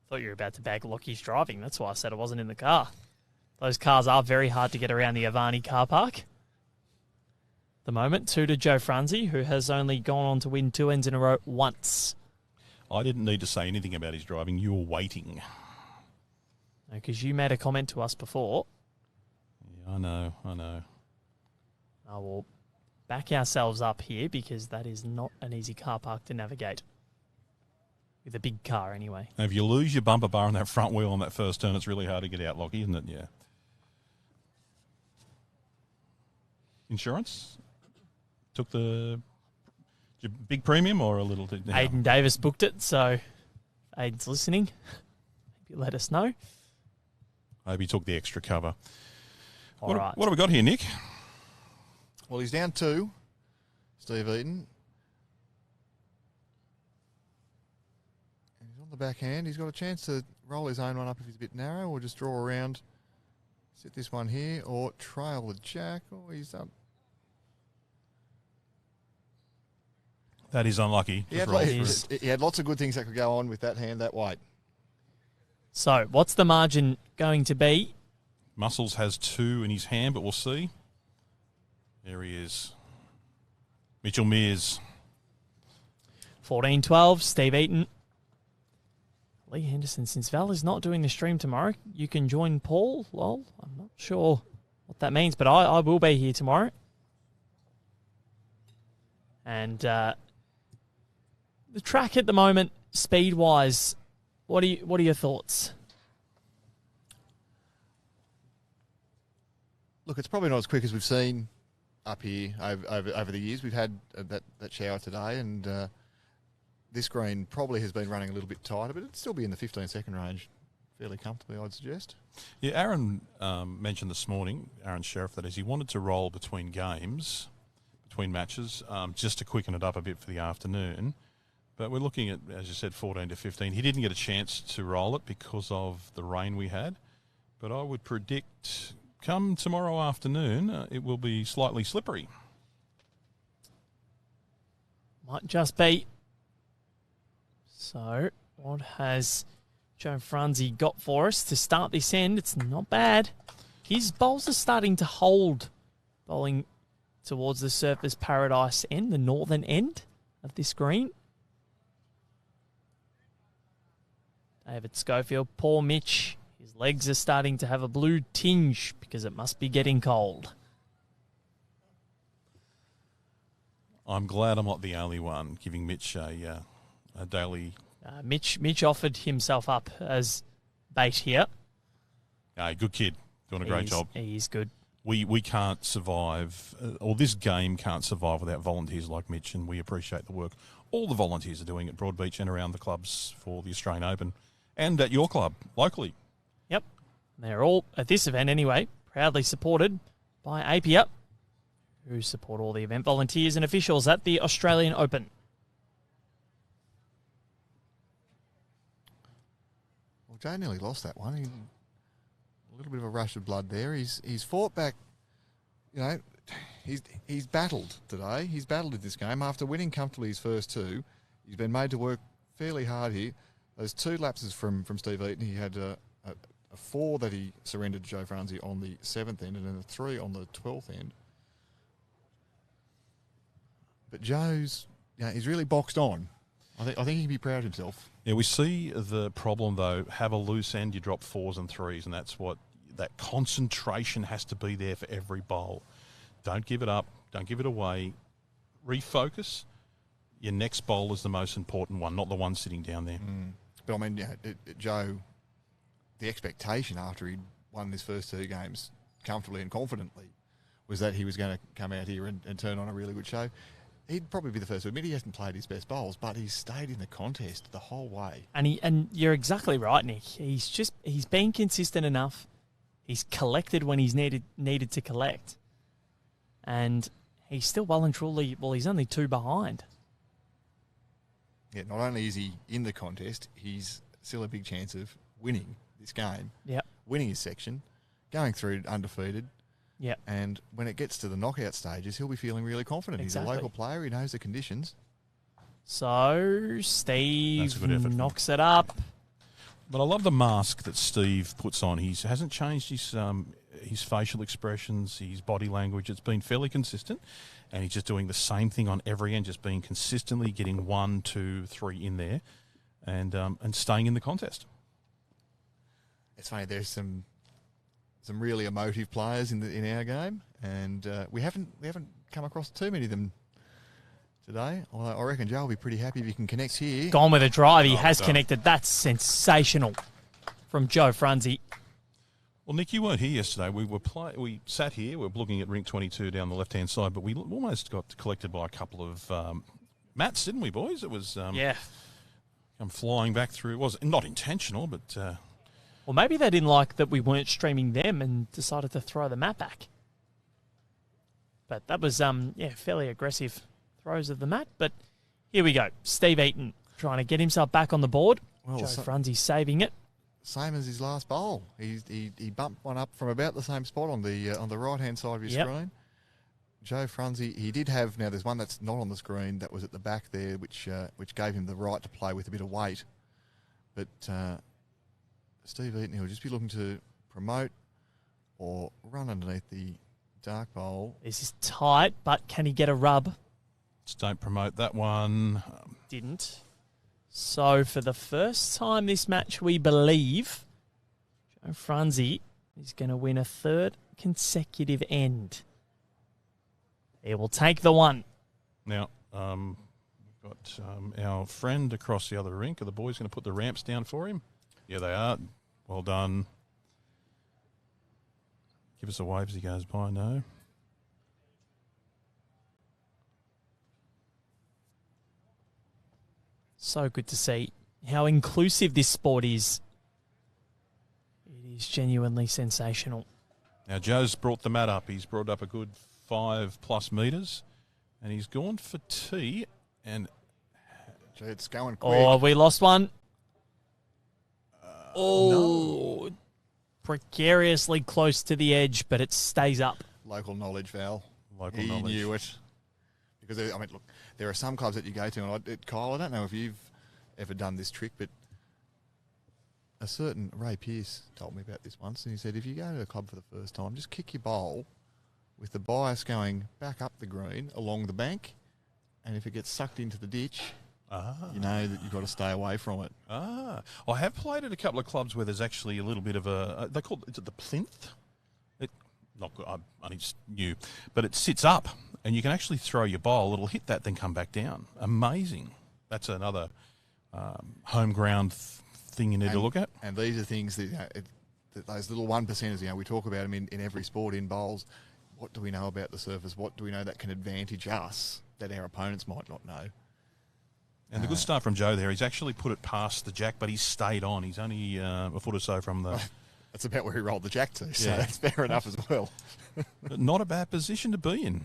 Thought you were about to bag Lockie's driving. That's why I said I wasn't in the car. Those cars are very hard to get around the Avani car park. The moment, 2 to Joe Franzi, who has only gone on to win 2 ends in a row once. I didn't need to say anything about his driving. You were waiting. Because you made a comment to us before. Yeah, I know. I will back ourselves up here because that is not an easy car park to navigate. With a big car, anyway. Now, if you lose your bumper bar on that front wheel on that first turn, it's really hard to get out, Lockie, isn't it? Yeah. Insurance? took the big premium or a little? Aiden Davis booked it, so Aiden's listening. Maybe let us know. Maybe he took the extra cover. All right. What have we got here, Nick? Well, he's down 2, Steve Eaton. And he's on the backhand. He's got a chance to roll his own one up if he's a bit narrow, or just draw around, sit this one here, or trail the jack. Oh, he's up. That is unlucky. He had lots of good things that could go on with that hand that weight. So, what's the margin going to be? Muscles has 2 in his hand, but we'll see. There he is. Mitchell Mears. 14-12, Steve Eaton. Lee Henderson, since Val is not doing the stream tomorrow, you can join Paul. Well, I'm not sure what that means, but I will be here tomorrow. And the track at the moment, speed-wise, what are your thoughts? Look, it's probably not as quick as we've seen up here over the years. We've had that shower today, and this green probably has been running a little bit tighter, but it'd still be in the 15-second range fairly comfortably, I'd suggest. Yeah, Aaron mentioned this morning, Aaron Sheriff, that is, he wanted to roll between games, between matches, just to quicken it up a bit for the afternoon. But we're looking at, as you said, 14 to 15. He didn't get a chance to roll it because of the rain we had. But I would predict come tomorrow afternoon, it will be slightly slippery. Might just be. So, what has Joe Franzi got for us to start this end? It's not bad. His bowls are starting to hold, bowling towards the Surfers Paradise end, the northern end of this green. David Schofield, poor Mitch. His legs are starting to have a blue tinge because it must be getting cold. I'm glad I'm not the only one giving Mitch a daily... Mitch offered himself up as bait here. Good kid. Doing a great job. He's good. We can't survive, or this game can't survive without volunteers like Mitch, and we appreciate the work all the volunteers are doing at Broadbeach and around the clubs for the Australian Open and at your club locally. Yep. They're all, at this event anyway, proudly supported by APIA, who support all the event volunteers and officials at the Australian Open. Well, Joe nearly lost that one. A little bit of a rush of blood there. He's fought back, you know, he's battled today. He's battled in this game. After winning comfortably his first 2, he's been made to work fairly hard here. Those 2 lapses from Steve Eaton, he had a 4 that he surrendered to Joe Franzi on the 7th end and then a 3 on the 12th end. But Joe's, you know, he's really boxed on. I think he can be proud of himself. Yeah, we see the problem, though. Have a loose end, you drop 4s and 3s, and that's what that concentration has to be there for every bowl. Don't give it up. Don't give it away. Refocus. Your next bowl is the most important one, not the one sitting down there. But, I mean, yeah, Joe, the expectation after he'd won his first 2 games comfortably and confidently was that he was going to come out here and turn on a really good show. He'd probably be the first to admit he hasn't played his best bowls, but he's stayed in the contest the whole way. And you're exactly right, Nick. He's been consistent enough. He's collected when he's needed to collect. And he's still well and truly, well, he's only 2 behind. Yeah, not only is he in the contest, he's still a big chance of winning this game. Yep. Winning his section, going through undefeated. Yep. And when it gets to the knockout stages, he'll be feeling really confident. Exactly. He's a local player. He knows the conditions. So Steve knocks it up. But I love the mask that Steve puts on. He hasn't changed his facial expressions, his body language. It's been fairly consistent, and he's just doing the same thing on every end, just being consistently getting 1, 2, 3 in there, and staying in the contest. It's funny. There's some really emotive players in our game, and we haven't come across too many of them today. Although I reckon Joe will be pretty happy if he can connect here. Gone with a drive. He has connected. That's sensational from Joe Franzi. Well, Nick, you weren't here yesterday. We sat here. We were looking at Rink 22 down the left-hand side, but we almost got collected by a couple of mats, didn't we, boys? It was come flying back through. It was not intentional, but Well, maybe they didn't like that we weren't streaming them and decided to throw the mat back. But that was fairly aggressive throws of the mat. But here we go. Steve Eaton trying to get himself back on the board. Well, Joe Franzi saving it. Same as his last bowl. He bumped one up from about the same spot on the right hand side of your screen. Joe Franzi, he did have, now there's one that's not on the screen that was at the back there, which gave him the right to play with a bit of weight. But Steve Eaton, he'll just be looking to promote or run underneath the dark bowl. This is tight, but can he get a rub? just don't promote that one. Didn't. So for the first time this match, we believe Joe Franzi is going to win a third consecutive end. He will take the one. Now, we've got our friend across the other rink. Are the boys going to put the ramps down for him? Yeah, they are. Well done. Give us a wave as he goes by, no. So good to see how inclusive this sport is. It is genuinely sensational. Now, Joe's brought the mat up. He's brought up a good 5+ metres, and he's gone for tee. And Gee, it's going quick. Oh, we lost one. No. Precariously close to the edge, but it stays up. Local knowledge, Val. Local he knowledge. knew it. Because, I mean, look, there are some clubs that you go to, and Kyle, I don't know if you've ever done this trick, but a certain Ray Pearce told me about this once, and he said if you go to a club for the first time, just kick your bowl with the bias going back up the green along the bank, and if it gets sucked into the ditch, you know that you've got to stay away from it. I have played at a couple of clubs where there's actually a little bit of a, they call it the plinth? Not good, I only just knew, but it sits up, and you can actually throw your bowl. It'll hit that, then come back down. Amazing. That's another home ground thing you need to look at. And these are things that, that those little 1%ers, we talk about them in every sport in bowls. What do we know about the surface? What do we know that can advantage us that our opponents might not know? And the good start from Joe there, he's actually put it past the jack, but he's stayed on. He's only a foot or so from the... That's about where he rolled the jack to, so Yeah. that's fair enough as well. But not a bad position to be in.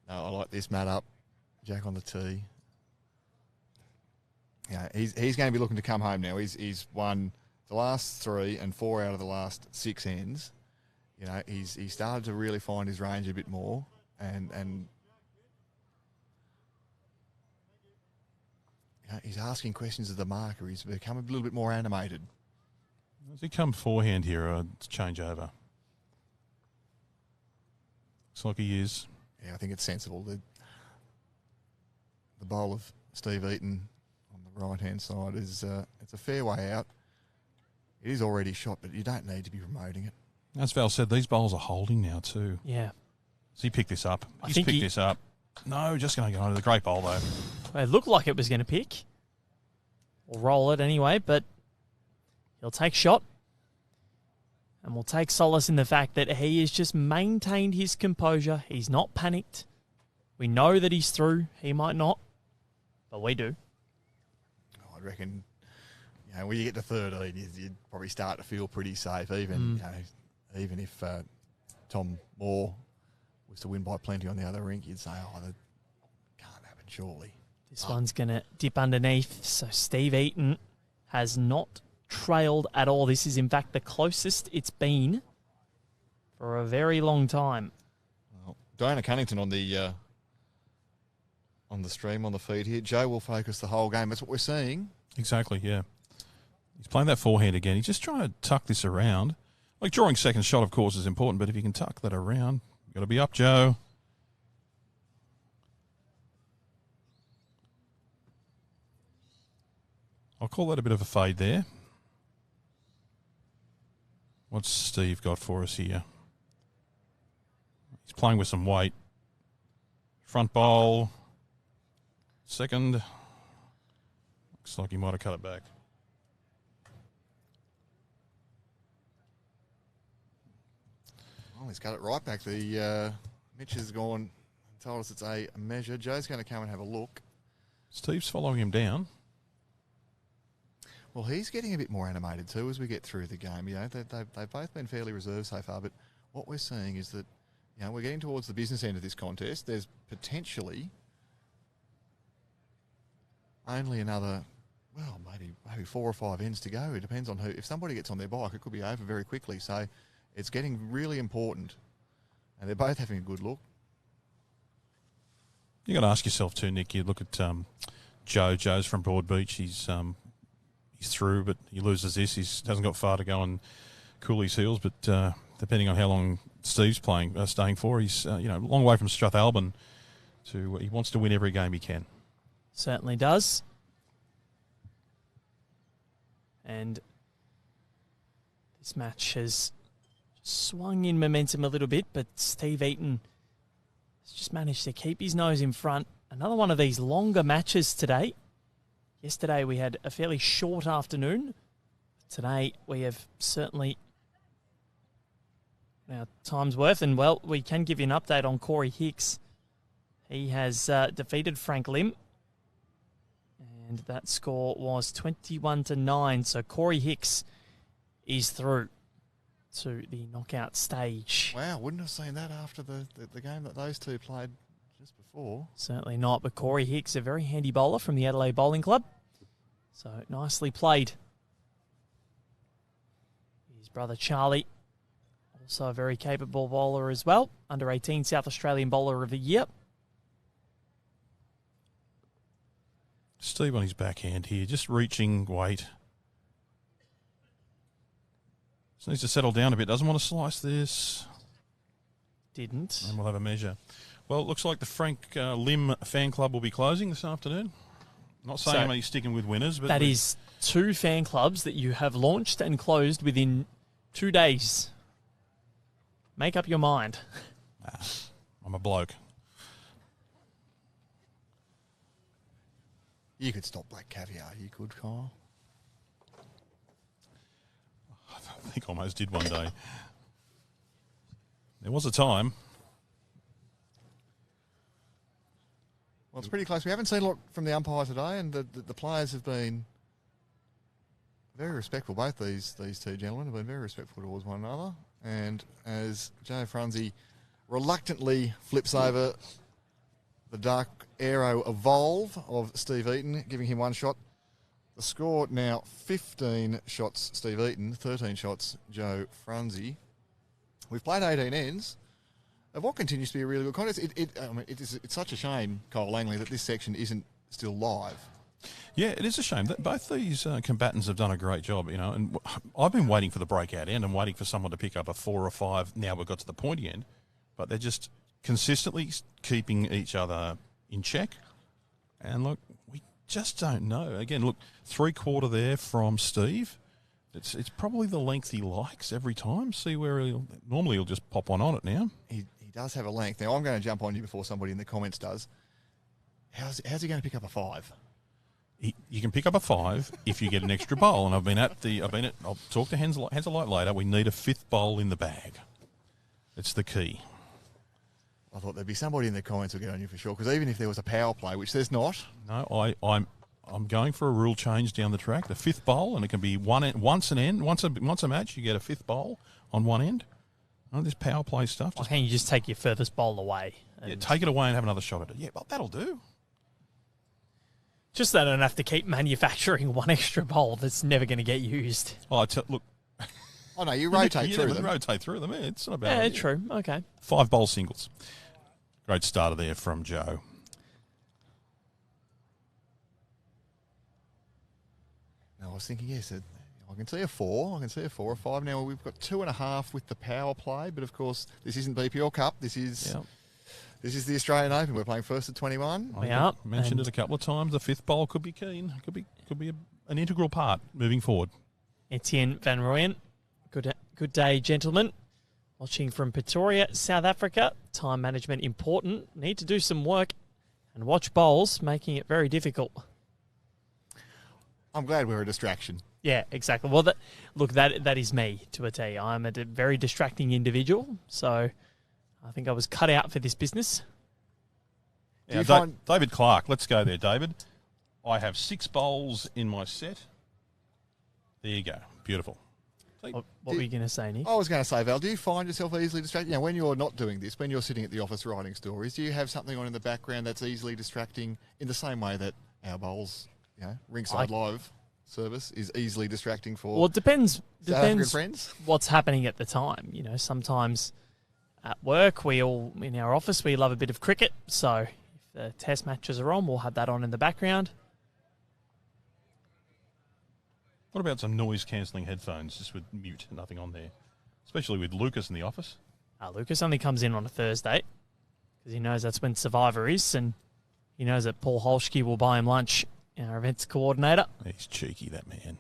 No, I like this mat up. Jack on the tee. Yeah, he's going to be looking to come home now. He's won the last 3 and 4 out of the last 6 ends. He's started to really find his range a bit more, and he's asking questions of the marker. He's become a little bit more animated. Does he come forehand here or change over? Looks like he is. Yeah, I think it's sensible. The bowl of Steve Eaton on the right-hand side is it's a fair way out. It is already shot, but you don't need to be promoting it. As Val said, these bowls are holding now too. Yeah. So he picked this up. I He's think picked this up. No, just going to go under the great bowl though. It looked like it was going to pick. Or roll it anyway, but he'll take shot. And we'll take solace in the fact that he has just maintained his composure. He's not panicked. We know that he's through. He might not, but we do. I reckon, when you get to 13, you'd probably start to feel pretty safe. Even if Tom Moore was to win by plenty on the other rink, you'd say, that can't happen, surely. This one's going to dip underneath. So Steve Eaton has not trailed at all. This is, in fact, the closest it's been for a very long time. Well, Diana Cunnington on the stream, on the feed here. Joe will focus the whole game. That's what we're seeing. Exactly, yeah. He's playing that forehand again. He's just trying to tuck this around. Like drawing second shot, of course, is important, but if you can tuck that around, you've got to be up, Joe. I'll call that a bit of a fade there. What's Steve got for us here? He's playing with some weight. Front bowl. Second. Looks like he might have cut it back. Well, he's got it right back. Mitch has gone and told us it's a measure. Joe's going to come and have a look. Steve's following him down. Well, he's getting a bit more animated too as we get through the game. You know, they've both been fairly reserved so far, but what we're seeing is that, you know, we're getting towards the business end of this contest. There's potentially only another, well, maybe 4 or 5 ends to go. It depends on who. If somebody gets on their bike, it could be over very quickly. So it's getting really important, and they're both having a good look. You got to ask yourself too, Nick. You look at Joe. Joe's from Broadbeach. He's through, but he loses this. He hasn't got far to go and cool his heels. But depending on how long Steve's staying for, he's a long way from Strathalbyn. He wants to win every game he can. Certainly does. And this match has swung in momentum a little bit, but Steve Eaton has just managed to keep his nose in front. Another one of these longer matches today. Yesterday we had a fairly short afternoon. Today we have certainly our time's worth, and well, we can give you an update on Corey Hicks. He has defeated Frank Lim, and that score was 21-9. So Corey Hicks is through to the knockout stage. Wow, wouldn't have seen that after the game that those two played just before. Certainly not, but Corey Hicks, a very handy bowler from the Adelaide Bowling Club. So nicely played. His brother Charlie, also a very capable bowler as well. Under 18 South Australian Bowler of the Year. Steve on his backhand here, just reaching weight. Just needs to settle down a bit. Doesn't want to slice this. Didn't. And we'll have a measure. Well, it looks like the Frank Lim fan club will be closing this afternoon. Not saying I'm sticking with winners, but that is 2 fan clubs that you have launched and closed within 2 days. Make up your mind. I'm a bloke. You could stop Black Caviar. You could, Kyle. I think I almost did one day. There was a time. Well, it's pretty close. We haven't seen a lot from the umpire today, and the players have been very respectful. Both these two gentlemen have been very respectful towards one another. And as Joe Franzi reluctantly flips over the Dark Aero Evolve of Steve Eaton, giving him 1 shot. The score now 15 shots Steve Eaton, 13 shots Joe Franzi. We've played 18 ends of what continues to be a really good contest. It's such a shame, Kyle Langley, that this section isn't still live. Yeah, it is a shame that both these combatants have done a great job, and I've been waiting for the breakout end and waiting for someone to pick up a 4 or 5. Now we've got to the pointy end, but they're just consistently keeping each other in check. And look, we just don't know. Again, look, 3/4 there from Steve. It's probably the length he likes every time. See where he'll just pop on it now. He does have a length. Now I'm going to jump on you before somebody in the comments does. How's he going to pick up a 5? You can pick up a 5 if you get an extra bowl. And I'll talk to Hansel later. We need a 5th bowl in the bag. It's the key. I thought there'd be somebody in the comments who'll get on you for sure, because even if there was a power play, which there's not. No, I'm going for a rule change down the track. The 5th bowl, and it can be once a match, you get a 5th bowl on one end. Oh, this power play stuff. Why can't you just take your furthest bowl away? Yeah, take it away and have another shot at it. Yeah, well, that'll do. Just so I don't have to keep manufacturing 1 extra bowl that's never going to get used. Oh, look. Oh, no, you rotate through them. Rotate through them. Yeah, it's not about Yeah, true. Okay. 5 bowl singles. Great starter there from Joe. No, I was thinking, yes, I can see a 4. I can see a 4 or 5. Now, we've got 2.5 with the power play, but of course, this isn't BPL Cup. This is the Australian Open. We're playing first at 21. Yeah, mentioned it a couple of times. The 5th bowl could be keen. Could be an integral part moving forward. Etienne Van Rooyen. Good day, gentlemen. Watching from Pretoria, South Africa. Time management important. Need to do some work and watch bowls, making it very difficult. I'm glad we're a distraction. Yeah, exactly. Well, that is me to a T. I'm a very distracting individual, so I think I was cut out for this business. Yeah, David Clark, let's go there, David. I have 6 bowls in my set. There you go. Beautiful. What were you going to say, Nick? I was going to say, Val, do you find yourself easily distracted? When you're not doing this, when you're sitting at the office writing stories, do you have something on in the background that's easily distracting in the same way that our bowls, Rinkside Live service is easily distracting for it depends friends? What's happening at the time. Sometimes at work, in our office, we love a bit of cricket. So if the test matches are on, we'll have that on in the background. What about some noise-cancelling headphones, just with mute, nothing on there? Especially with Lucas in the office. Lucas only comes in on a Thursday because he knows that's when Survivor is, and he knows that Paul Holschke will buy him lunch, our events coordinator. He's cheeky, that man.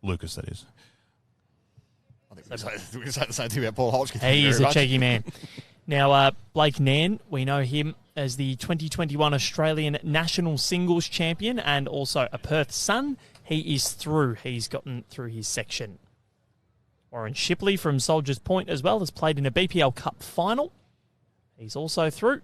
Lucas, that is. I think we can say the same thing about Paul Holschke. He is a cheeky man. Now, Blake Nairn, we know him as the 2021 Australian National Singles Champion and also a Perth Sun. He is through. He's gotten through his section. Warren Shipley from Soldiers Point as well has played in a BPL Cup final. He's also through.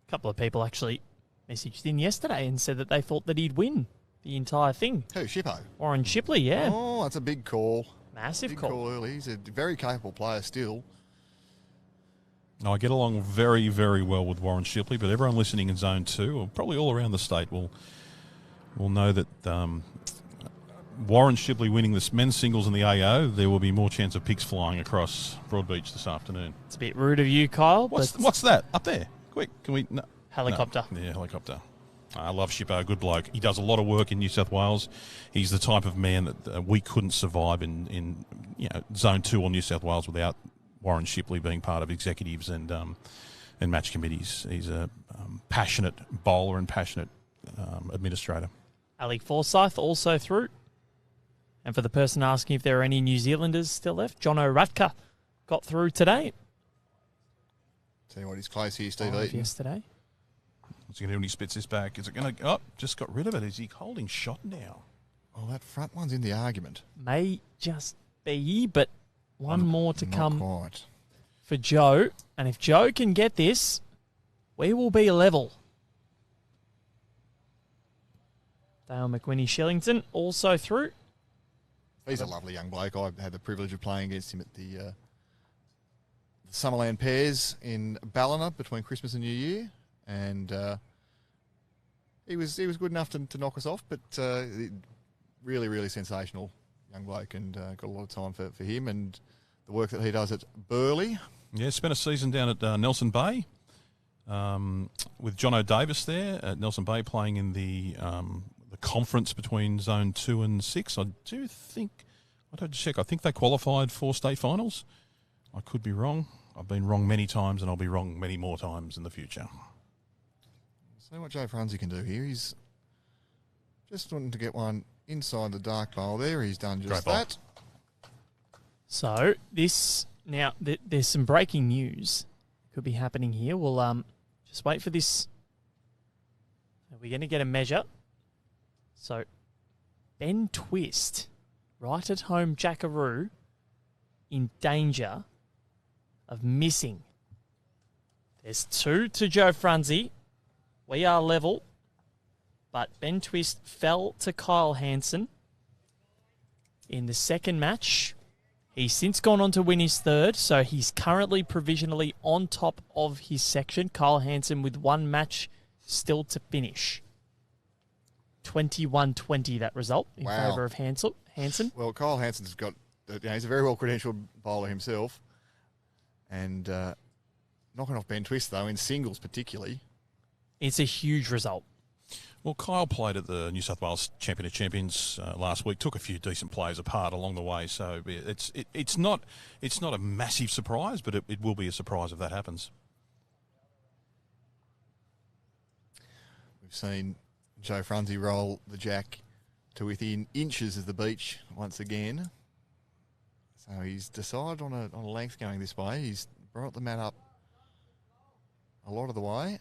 A couple of people actually messaged in yesterday and said that they thought that he'd win the entire thing. Who, Shippo? Warren Shipley, yeah. Oh, that's a big call. Massive big call. call early. He's a very capable player still. I get along very, very well with Warren Shipley, but everyone listening in Zone 2, or probably all around the state, will know that Warren Shipley winning this men's singles in the AO, there will be more chance of pigs flying across Broadbeach this afternoon. It's a bit rude of you, Kyle. What's that? Up there. Quick, can we... No. Helicopter. No. Yeah, helicopter. I love Shippo, good bloke. He does a lot of work in New South Wales. He's the type of man that we couldn't survive in Zone 2 or New South Wales without Warren Shipley being part of executives and match committees. He's a passionate bowler and passionate administrator. Ali Forsyth also through. And for the person asking if there are any New Zealanders still left, John O'Ratka got through today. Tell you what, he's close here, Steve Eaton. Yesterday. What's he going to do when he spits this back? Is it going to... Oh, just got rid of it. Is he holding shot now? Oh, that front one's in the argument. May just be, but one more to come quite for Joe. And if Joe can get this, we will be level. Dale McWhinney-Shillington also through. He's a lovely young bloke. I had the privilege of playing against him at the Summerland Pairs in Ballina between Christmas and New Year. And he was good enough to knock us off, but really, really sensational young bloke, and got a lot of time for him and the work that he does at Burleigh. Yeah, spent a season down at Nelson Bay with Jono Davis there at Nelson Bay, playing in the conference between Zone 2 and 6. I'd have to check. I think they qualified for state finals. I could be wrong. I've been wrong many times, and I'll be wrong many more times in the future. See what Joe Franzi can do here. He's just wanting to get one inside the dark bowl there. He's done just that. So there's some breaking news could be happening here. We'll just wait for this. We're going to get a measure. So Ben Twist, right at home Jackaroo, in danger of missing. There's 2 to Joe Franzi. We are level, but Ben Twist fell to Kyle Hansen in the second match. He's since gone on to win his third, so he's currently provisionally on top of his section. Kyle Hansen with 1 match still to finish. 21-20 that result in favour of Hansen. Well, Kyle Hansen's got, he's a very well credentialed bowler himself, and knocking off Ben Twist though in singles particularly. It's a huge result. Well, Kyle played at the New South Wales Champion of Champions last week. Took a few decent players apart along the way, so it's not a massive surprise, but it will be a surprise if that happens. We've seen Joe Franzi roll the jack to within inches of the beach once again. So he's decided on a length going this way. He's brought the mat up a lot of the way.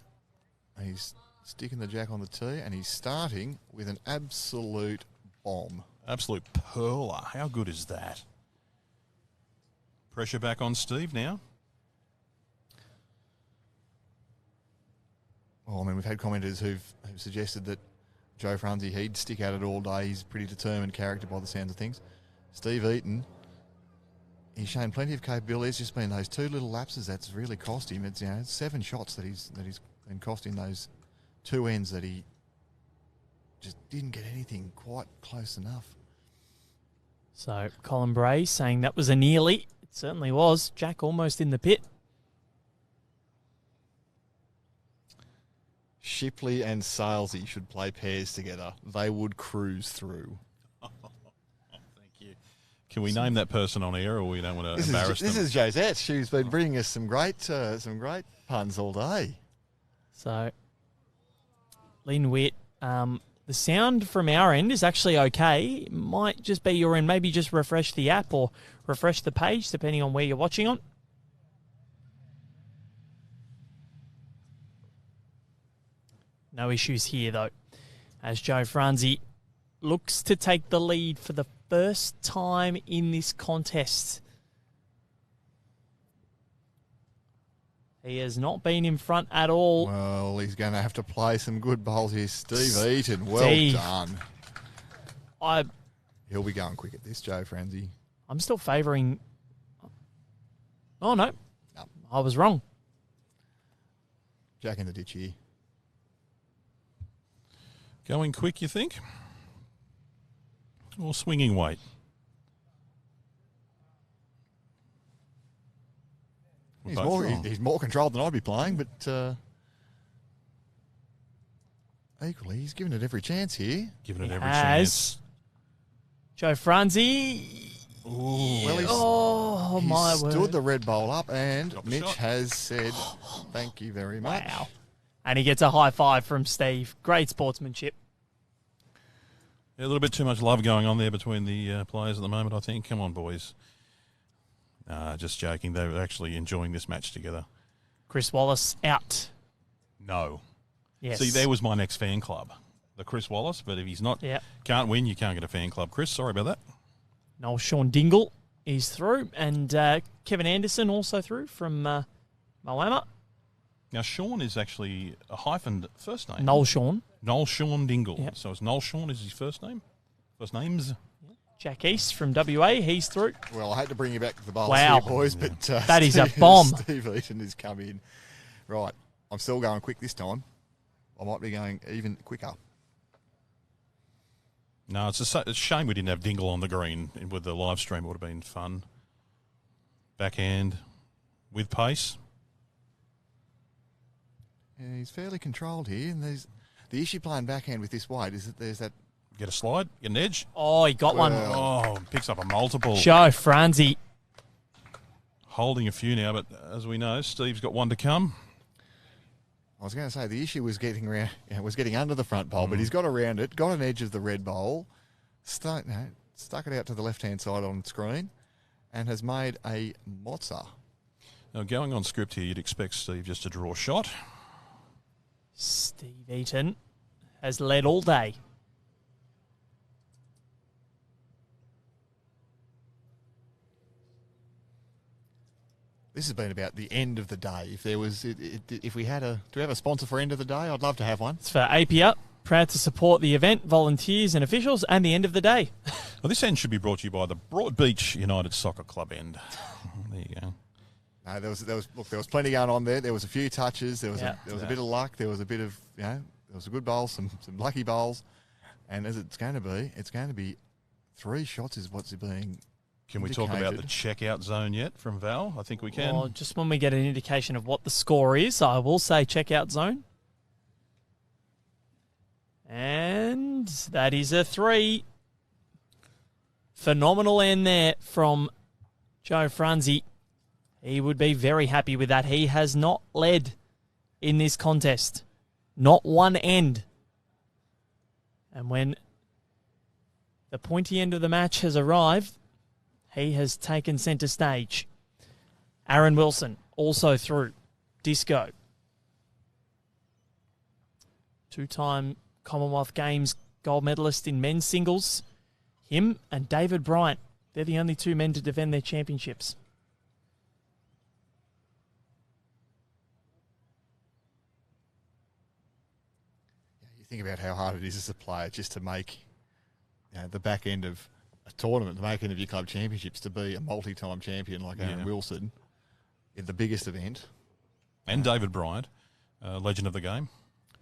He's sticking the jack on the tee, and he's starting with an absolute bomb. Absolute perler. How good is that? Pressure back on Steve now. Oh, I mean, we've had commenters who've suggested that Joe Franzi, he'd stick at it all day. He's a pretty determined character by the sounds of things. Steve Eaton, he's shown plenty of capability. It's just been those two little lapses that's really cost him. It's 7 shots that he's been costing, those 2 ends that he just didn't get anything quite close enough. So Colin Bray saying that was a nearly. It certainly was. Jack almost in the pit. Shipley and Salesy should play pairs together. They would cruise through. Thank you. Can we name that person on air, or we don't want to embarrass them? This is Josette. She's been bringing us some great puns all day. So, Lynn Witt, the sound from our end is actually okay. It might just be your end. Maybe just refresh the app or refresh the page, depending on where you're watching on. No issues here, though, as Joe Franzi looks to take the lead for the first time in this contest. He has not been in front at all. Well, he's going to have to play some good bowls here. Steve Eaton, well done. He'll be going quick at this, Joe Franzi. I'm still favouring... Oh, no. I was wrong. Jack in the ditch here. Going quick, you think? Or swinging weight? He's more controlled than I'd be playing, but equally, he's given it every chance here. Giving it every chance. Joe Franzi. Well, my stood word. the red bowl up, and Mitch has said, thank you very much. Wow. And he gets a high five from Steve. Great sportsmanship. Yeah, a little bit too much love going on there between the players at the moment, I think. Come on, boys. Just joking. They were actually enjoying this match together. Chris Wallace out. No. Yes. See, there was my next fan club, the Chris Wallace. But if he's not, can't win, you can't get a fan club. Chris, sorry about that. Noel Sean Dingle is through. And Kevin Anderson also through from Moama. Now, Sean is actually a hyphened first name. Noel Sean. Noel Sean Dingle. Yep. So it's Noel Sean is his first name? First names? Jack East from WA, he's through. Well, I hate to bring you back to the bowls Wow. here, boys, but that is a bomb. Steve Eaton has come in. Right, I'm still going quick this time. I might be going even quicker. No, it's a shame we didn't have Dingle on the green with the live stream. It would have been fun. Backhand with pace. Yeah, he's fairly controlled here, and the issue playing backhand with this weight is that there's that... Get a slide, get an edge. Oh, he got one. Oh, picks up a multiple. Joe Franzi. Holding a few now, but as we know, Steve's got one to come. I was going to say the issue was getting under the front pole, but he's got around it, got an edge of the red bowl, stuck it out to the left-hand side on screen, and has made a mozza. Now, going on script here, you'd expect Steve just to draw a shot. Steve Eaton has led all day. This has been about the end of the day. If there was, if we had do we have a sponsor for end of the day? I'd love to have one. It's for APR. Proud to support the event, volunteers and officials, and the end of the day. Well, this end should be brought to you by the Broadbeach United Soccer Club end. There you go. No, there was plenty going on there. There was a few touches. There was a bit of luck. There was a bit of there was a good bowl, some lucky bowls, and as it's going to be 3 shots is what's being. Can we talk about the checkout zone yet from Val? I think we can. Well, just when we get an indication of what the score is, I will say checkout zone. And that is a 3. Phenomenal end there from Joe Franzi. He would be very happy with that. He has not led in this contest. Not one end. And when the pointy end of the match has arrived, he has taken centre stage. Aaron Wilson also through. Disco. two-time Commonwealth Games gold medalist in men's singles. Him and David Bryant, they're the only two men to defend their championships. You think about how hard it is as a player just to make the back end of a tournament, the back end of your club championships, to be a multi-time champion like Aaron Wilson in the biggest event. And David Bryant, legend of the game.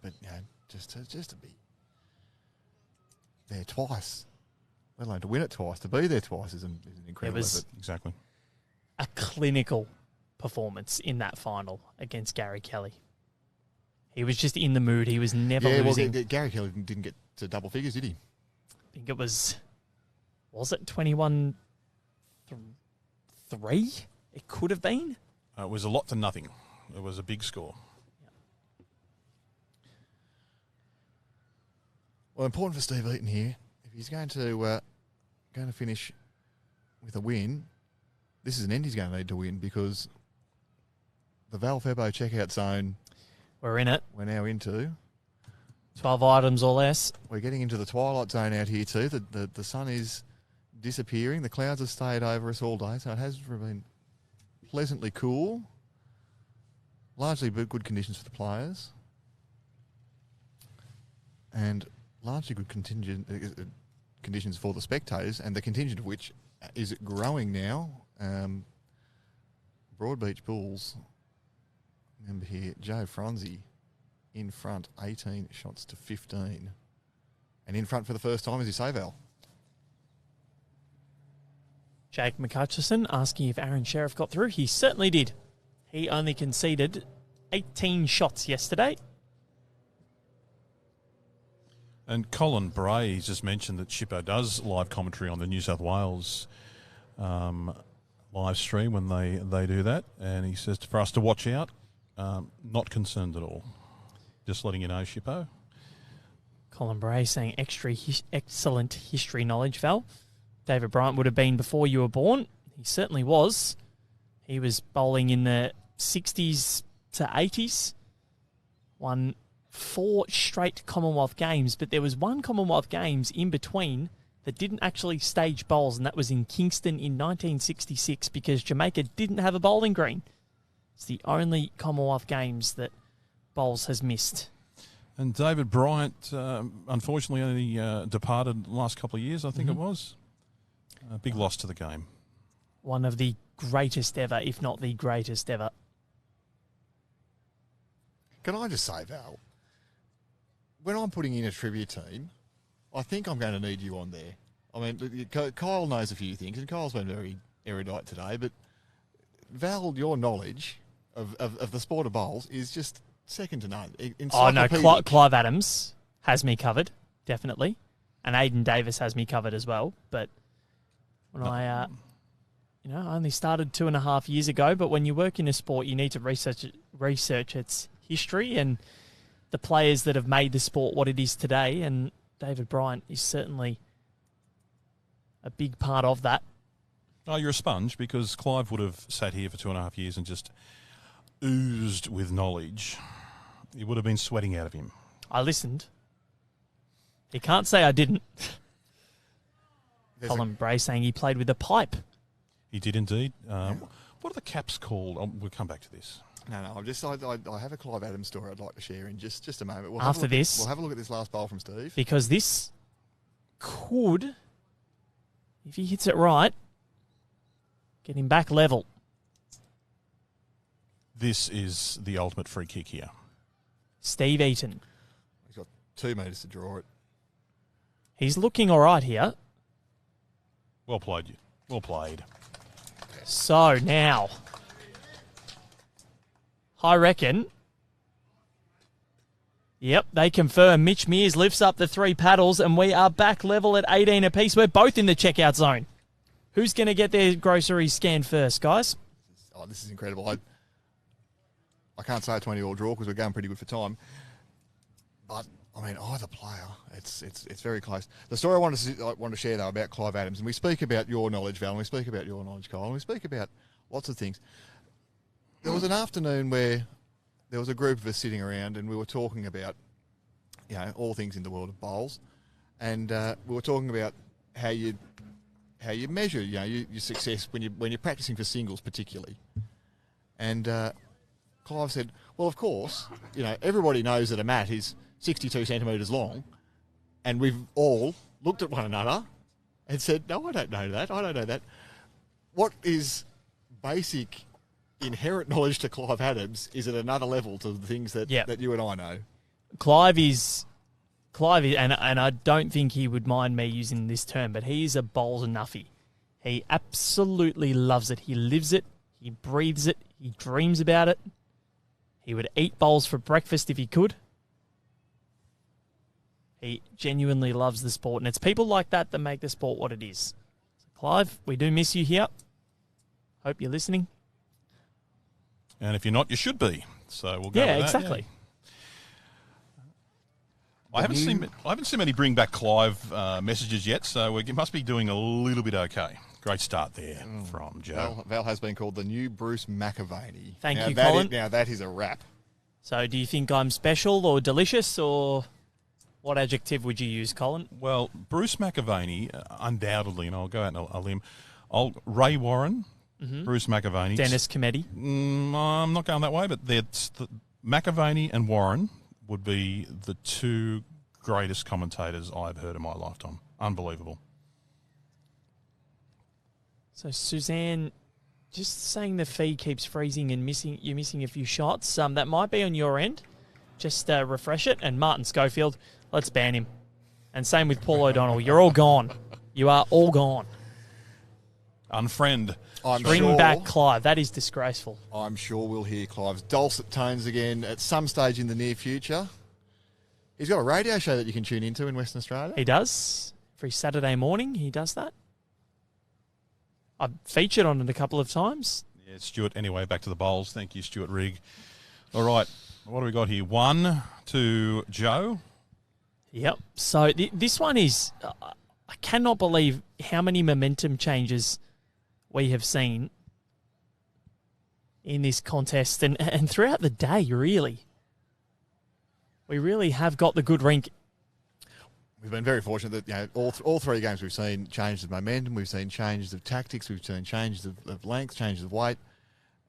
But just to be there twice, let alone to win it twice, to be there twice is an incredible effort. Exactly. A clinical performance in that final against Gary Kelly. He was just in the mood. He was never losing. Well, Gary Kelly didn't get to double figures, did he? I think it was it 21-3? It could have been. It was a lot to nothing. It was a big score. Well, important for Steve Eaton here. If he's going to finish with a win, this is an end he's going to need to win, because the Val Febo checkout zone, we're in it. We're now into 12 items or less. We're getting into the twilight zone out here too. The sun is disappearing. The clouds have stayed over us all day, so it has been pleasantly cool. Largely good conditions for the players, and largely good conditions for the spectators, and the contingent of which is growing now. Broadbeach Bulls, remember here, Joe Franzi in front, 18 shots to 15. And in front for the first time, as you say, Val. Jake McCutcheon asking if Aaron Sheriff got through. He certainly did. He only conceded 18 shots yesterday. And Colin Bray just mentioned that Shippo does live commentary on the New South Wales live stream when they do that. And he says for us to watch out. Not concerned at all. Just letting you know, Shippo. Colin Bray saying excellent history knowledge, Val. David Bryant would have been before you were born. He certainly was. He was bowling in the 60s to 80s. Won 4 straight Commonwealth Games, but there was one Commonwealth Games in between that didn't actually stage bowls, and that was in Kingston in 1966 because Jamaica didn't have a bowling green. It's the only Commonwealth Games that bowls has missed. And David Bryant, unfortunately, only departed the last couple of years, I think it was. A big loss to the game. One of the greatest ever, if not the greatest ever. Can I just say, Val, when I'm putting in a trivia team, I think I'm going to need you on there. I mean, Kyle knows a few things, and Kyle's been very erudite today, but Val, your knowledge of the sport of bowls is just second to none. Oh, no, Clive Adams has me covered, definitely. And Aidan Davis has me covered as well. But when I only started 2.5 years ago, but when you work in a sport, you need to research its history and the players that have made the sport what it is today. And David Bryant is certainly a big part of that. Oh, you're a sponge, because Clive would have sat here for 2.5 years and just oozed with knowledge. It would have been sweating out of him. I listened. He can't say I didn't. Colin Bray saying he played with a pipe. He did indeed. What are the caps called? We'll come back to this. No, I have a Clive Adams story I'd like to share in just a moment. We'll After this. We'll have a look at this last bowl from Steve. Because this could, if he hits it right, get him back level. This is the ultimate free kick here. Steve Eaton. He's got 2 metres to draw it. He's looking all right here. Well played. Well played. So now, I reckon, yep, they confirm Mitch Mears lifts up the 3 paddles and we are back level at 18 apiece. We're both in the checkout zone. Who's going to get their groceries scanned first, guys? This is incredible. I can't say a 20-all draw because we're going pretty good for time. But, I mean, either player, it's very close. The story I want to share, though, about Clive Adams, and we speak about your knowledge, Val, and we speak about your knowledge, Kyle, and we speak about lots of things. There was an afternoon where there was a group of us sitting around and we were talking about all things in the world of bowls. And we were talking about how you measure, your success when you're practicing for singles, particularly. And Clive said, "Well, of course, everybody knows that a mat is 62 centimetres long, and we've all looked at one another and said, no, I don't know that. I don't know that. What is basic, inherent knowledge to Clive Adams is at another level to the things that you and I know." Clive is, and I don't think he would mind me using this term, but he is a bowls nuffy. He absolutely loves it. He lives it. He breathes it. He dreams about it. He would eat bowls for breakfast if he could. He genuinely loves the sport, and it's people like that that make the sport what it is. So Clive, we do miss you here. Hope you're listening. And if you're not, you should be. So we'll go with that. Exactly. I haven't seen many bring back Clive messages yet, so we must be doing a little bit okay. Great start there from Joe. Val has been called the new Bruce McAvaney. Thank you, Colin. Now that is a wrap. So do you think I'm special or delicious, or what adjective would you use, Colin? Well, Bruce McAvaney, undoubtedly, and I'll go out on a limb, Ray Warren, Bruce McAvaney. Dennis Cometti. I'm not going that way, but McAvaney and Warren would be the two greatest commentators I've heard in my lifetime. Unbelievable. So, Suzanne, just saying the fee keeps freezing and you're missing a few shots. That might be on your end. Just refresh it. And Martin Schofield, let's ban him. And same with Paul O'Donnell. You're all gone. You are all gone. Unfriend. Bring back Clive. That is disgraceful. I'm sure we'll hear Clive's dulcet tones again at some stage in the near future. He's got a radio show that you can tune into in Western Australia. He does. Every Saturday morning he does that. I've featured on it a couple of times. Yeah, Stuart. Anyway, back to the bowls. Thank you, Stuart Rigg. All right, what do we got here? 1 to Joe. Yep. So this one is, I cannot believe how many momentum changes we have seen in this contest and throughout the day, really. We really have got the good rink. We've been very fortunate that all three games we've seen changes of momentum, we've seen changes of tactics, we've seen changes of length, changes of weight,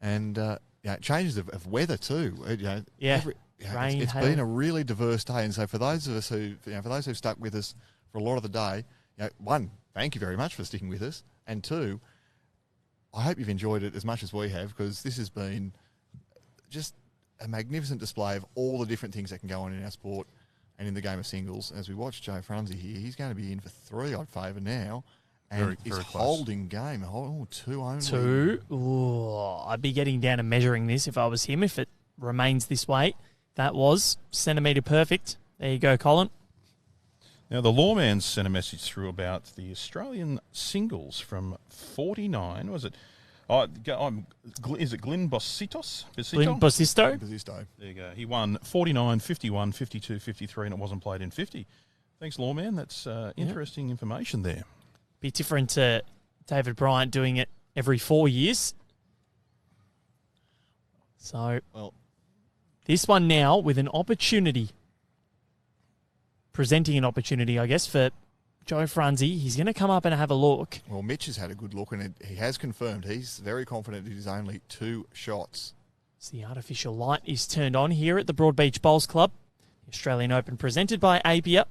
and changes of weather too. Rain, it's hail. been a really diverse day, and so for those of us who've stuck with us for a lot of the day, one, thank you very much for sticking with us, and two, I hope you've enjoyed it as much as we have, because this has been just a magnificent display of all the different things that can go on in our sport. And in the game of singles, as we watch Joe Franzi here, he's going to be in for 3, I'd favour now. And he's holding game. 2 only. 2? Ooh, I'd be getting down and measuring this if I was him, if it remains this way. That was centimetre perfect. There you go, Colin. Now, the lawman sent a message through about the Australian singles from 49, was it? Is it Glyn Bositos? Glyn Bosisto? Bosisto. There you go. He won 49, 51, 52, 53, and it wasn't played in 50. Thanks, Lawman. That's interesting information there. Bit different to David Bryant doing it every 4 years. So, this one now with an opportunity, presenting an opportunity, I guess, for Joe Franzi. He's going to come up and have a look. Well, Mitch has had a good look, and he has confirmed he's very confident it is only 2 shots. So the artificial light is turned on here at the Broadbeach Bowls Club. The Australian Open presented by Apia,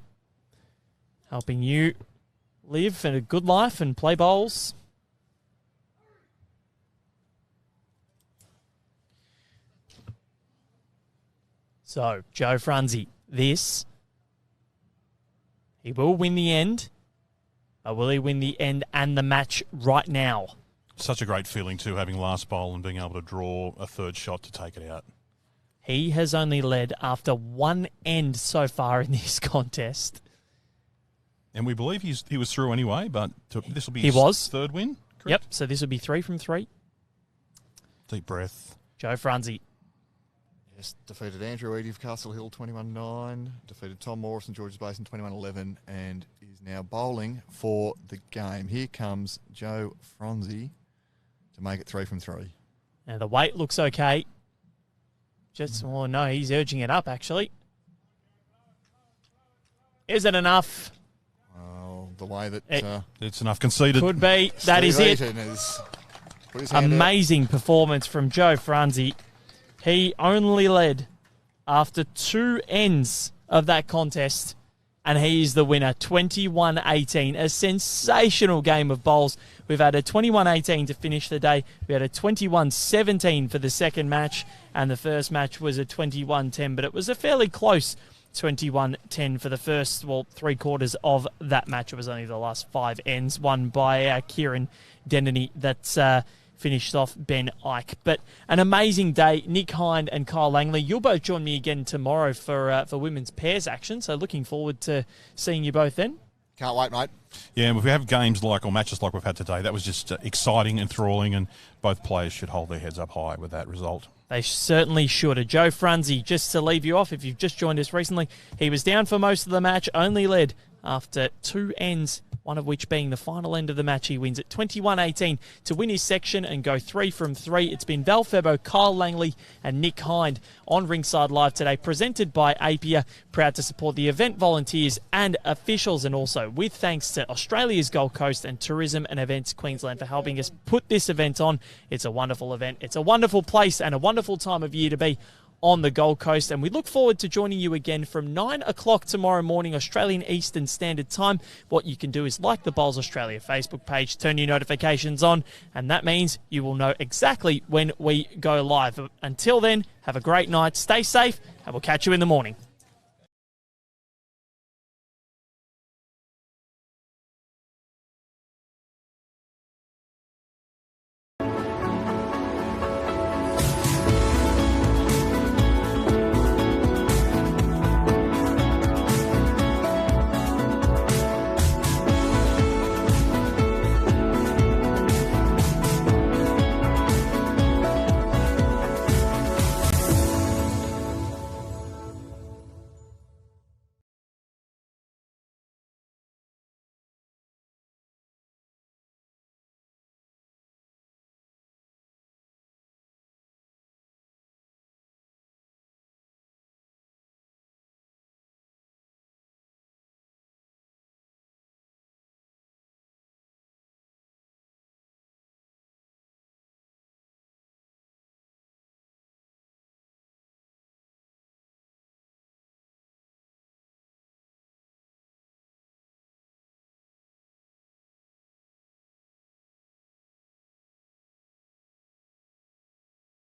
helping you live a good life and play bowls. So, Joe Franzi, he will win the end, but will he win the end and the match right now? Such a great feeling too, having last bowl and being able to draw a third shot to take it out. He has only led after 1 end so far in this contest. And we believe he was through anyway, but this will be his third win, correct? Yep, so this will be 3 from 3. Deep breath. Joe Franzi. Yes, defeated Andrew Eady of Castle Hill 21-9, defeated Tom Morris and George's Basin 21-11, and is now bowling for the game. Here comes Joe Franzi to make it 3 from 3. Now the weight looks okay. No, he's urging it up actually. Is it enough? The way that it's enough conceded. Could be. That is it. Amazing performance from Joe Franzi. He only led after 2 ends of that contest, and he is the winner, 21-18. A sensational game of bowls. We've had a 21-18 to finish the day. We had a 21-17 for the second match, and the first match was a 21-10, but it was a fairly close 21-10 for the first, 3 quarters of that match. It was only the last 5 ends, won by Kieran Denny that's finished off Ben Ike. But an amazing day. Nick Hind and Kyle Langley, you'll both join me again tomorrow for women's pairs action, so looking forward to seeing you both then. Can't wait, mate. Yeah, if we have games or matches like we've had today, that was just exciting, enthralling, and both players should hold their heads up high with that result. They certainly should. Joe Franzi, just to leave you off, if you've just joined us recently, he was down for most of the match, only led after 2 ends, one of which being the final end of the match. He wins at 21-18 to win his section and go 3 from 3. It's been Val Febo, Kyle Langley and Nick Hind on Ringside Live today, presented by Apia, proud to support the event volunteers and officials, and also with thanks to Australia's Gold Coast and Tourism and Events Queensland for helping us put this event on. It's a wonderful event. It's a wonderful place and a wonderful time of year to be on the Gold Coast, and we look forward to joining you again from 9 o'clock tomorrow morning, Australian Eastern Standard Time. What you can do is like the Bowls Australia Facebook page, turn your notifications on, and that means you will know exactly when we go live. Until then, have a great night, stay safe, and we'll catch you in the morning.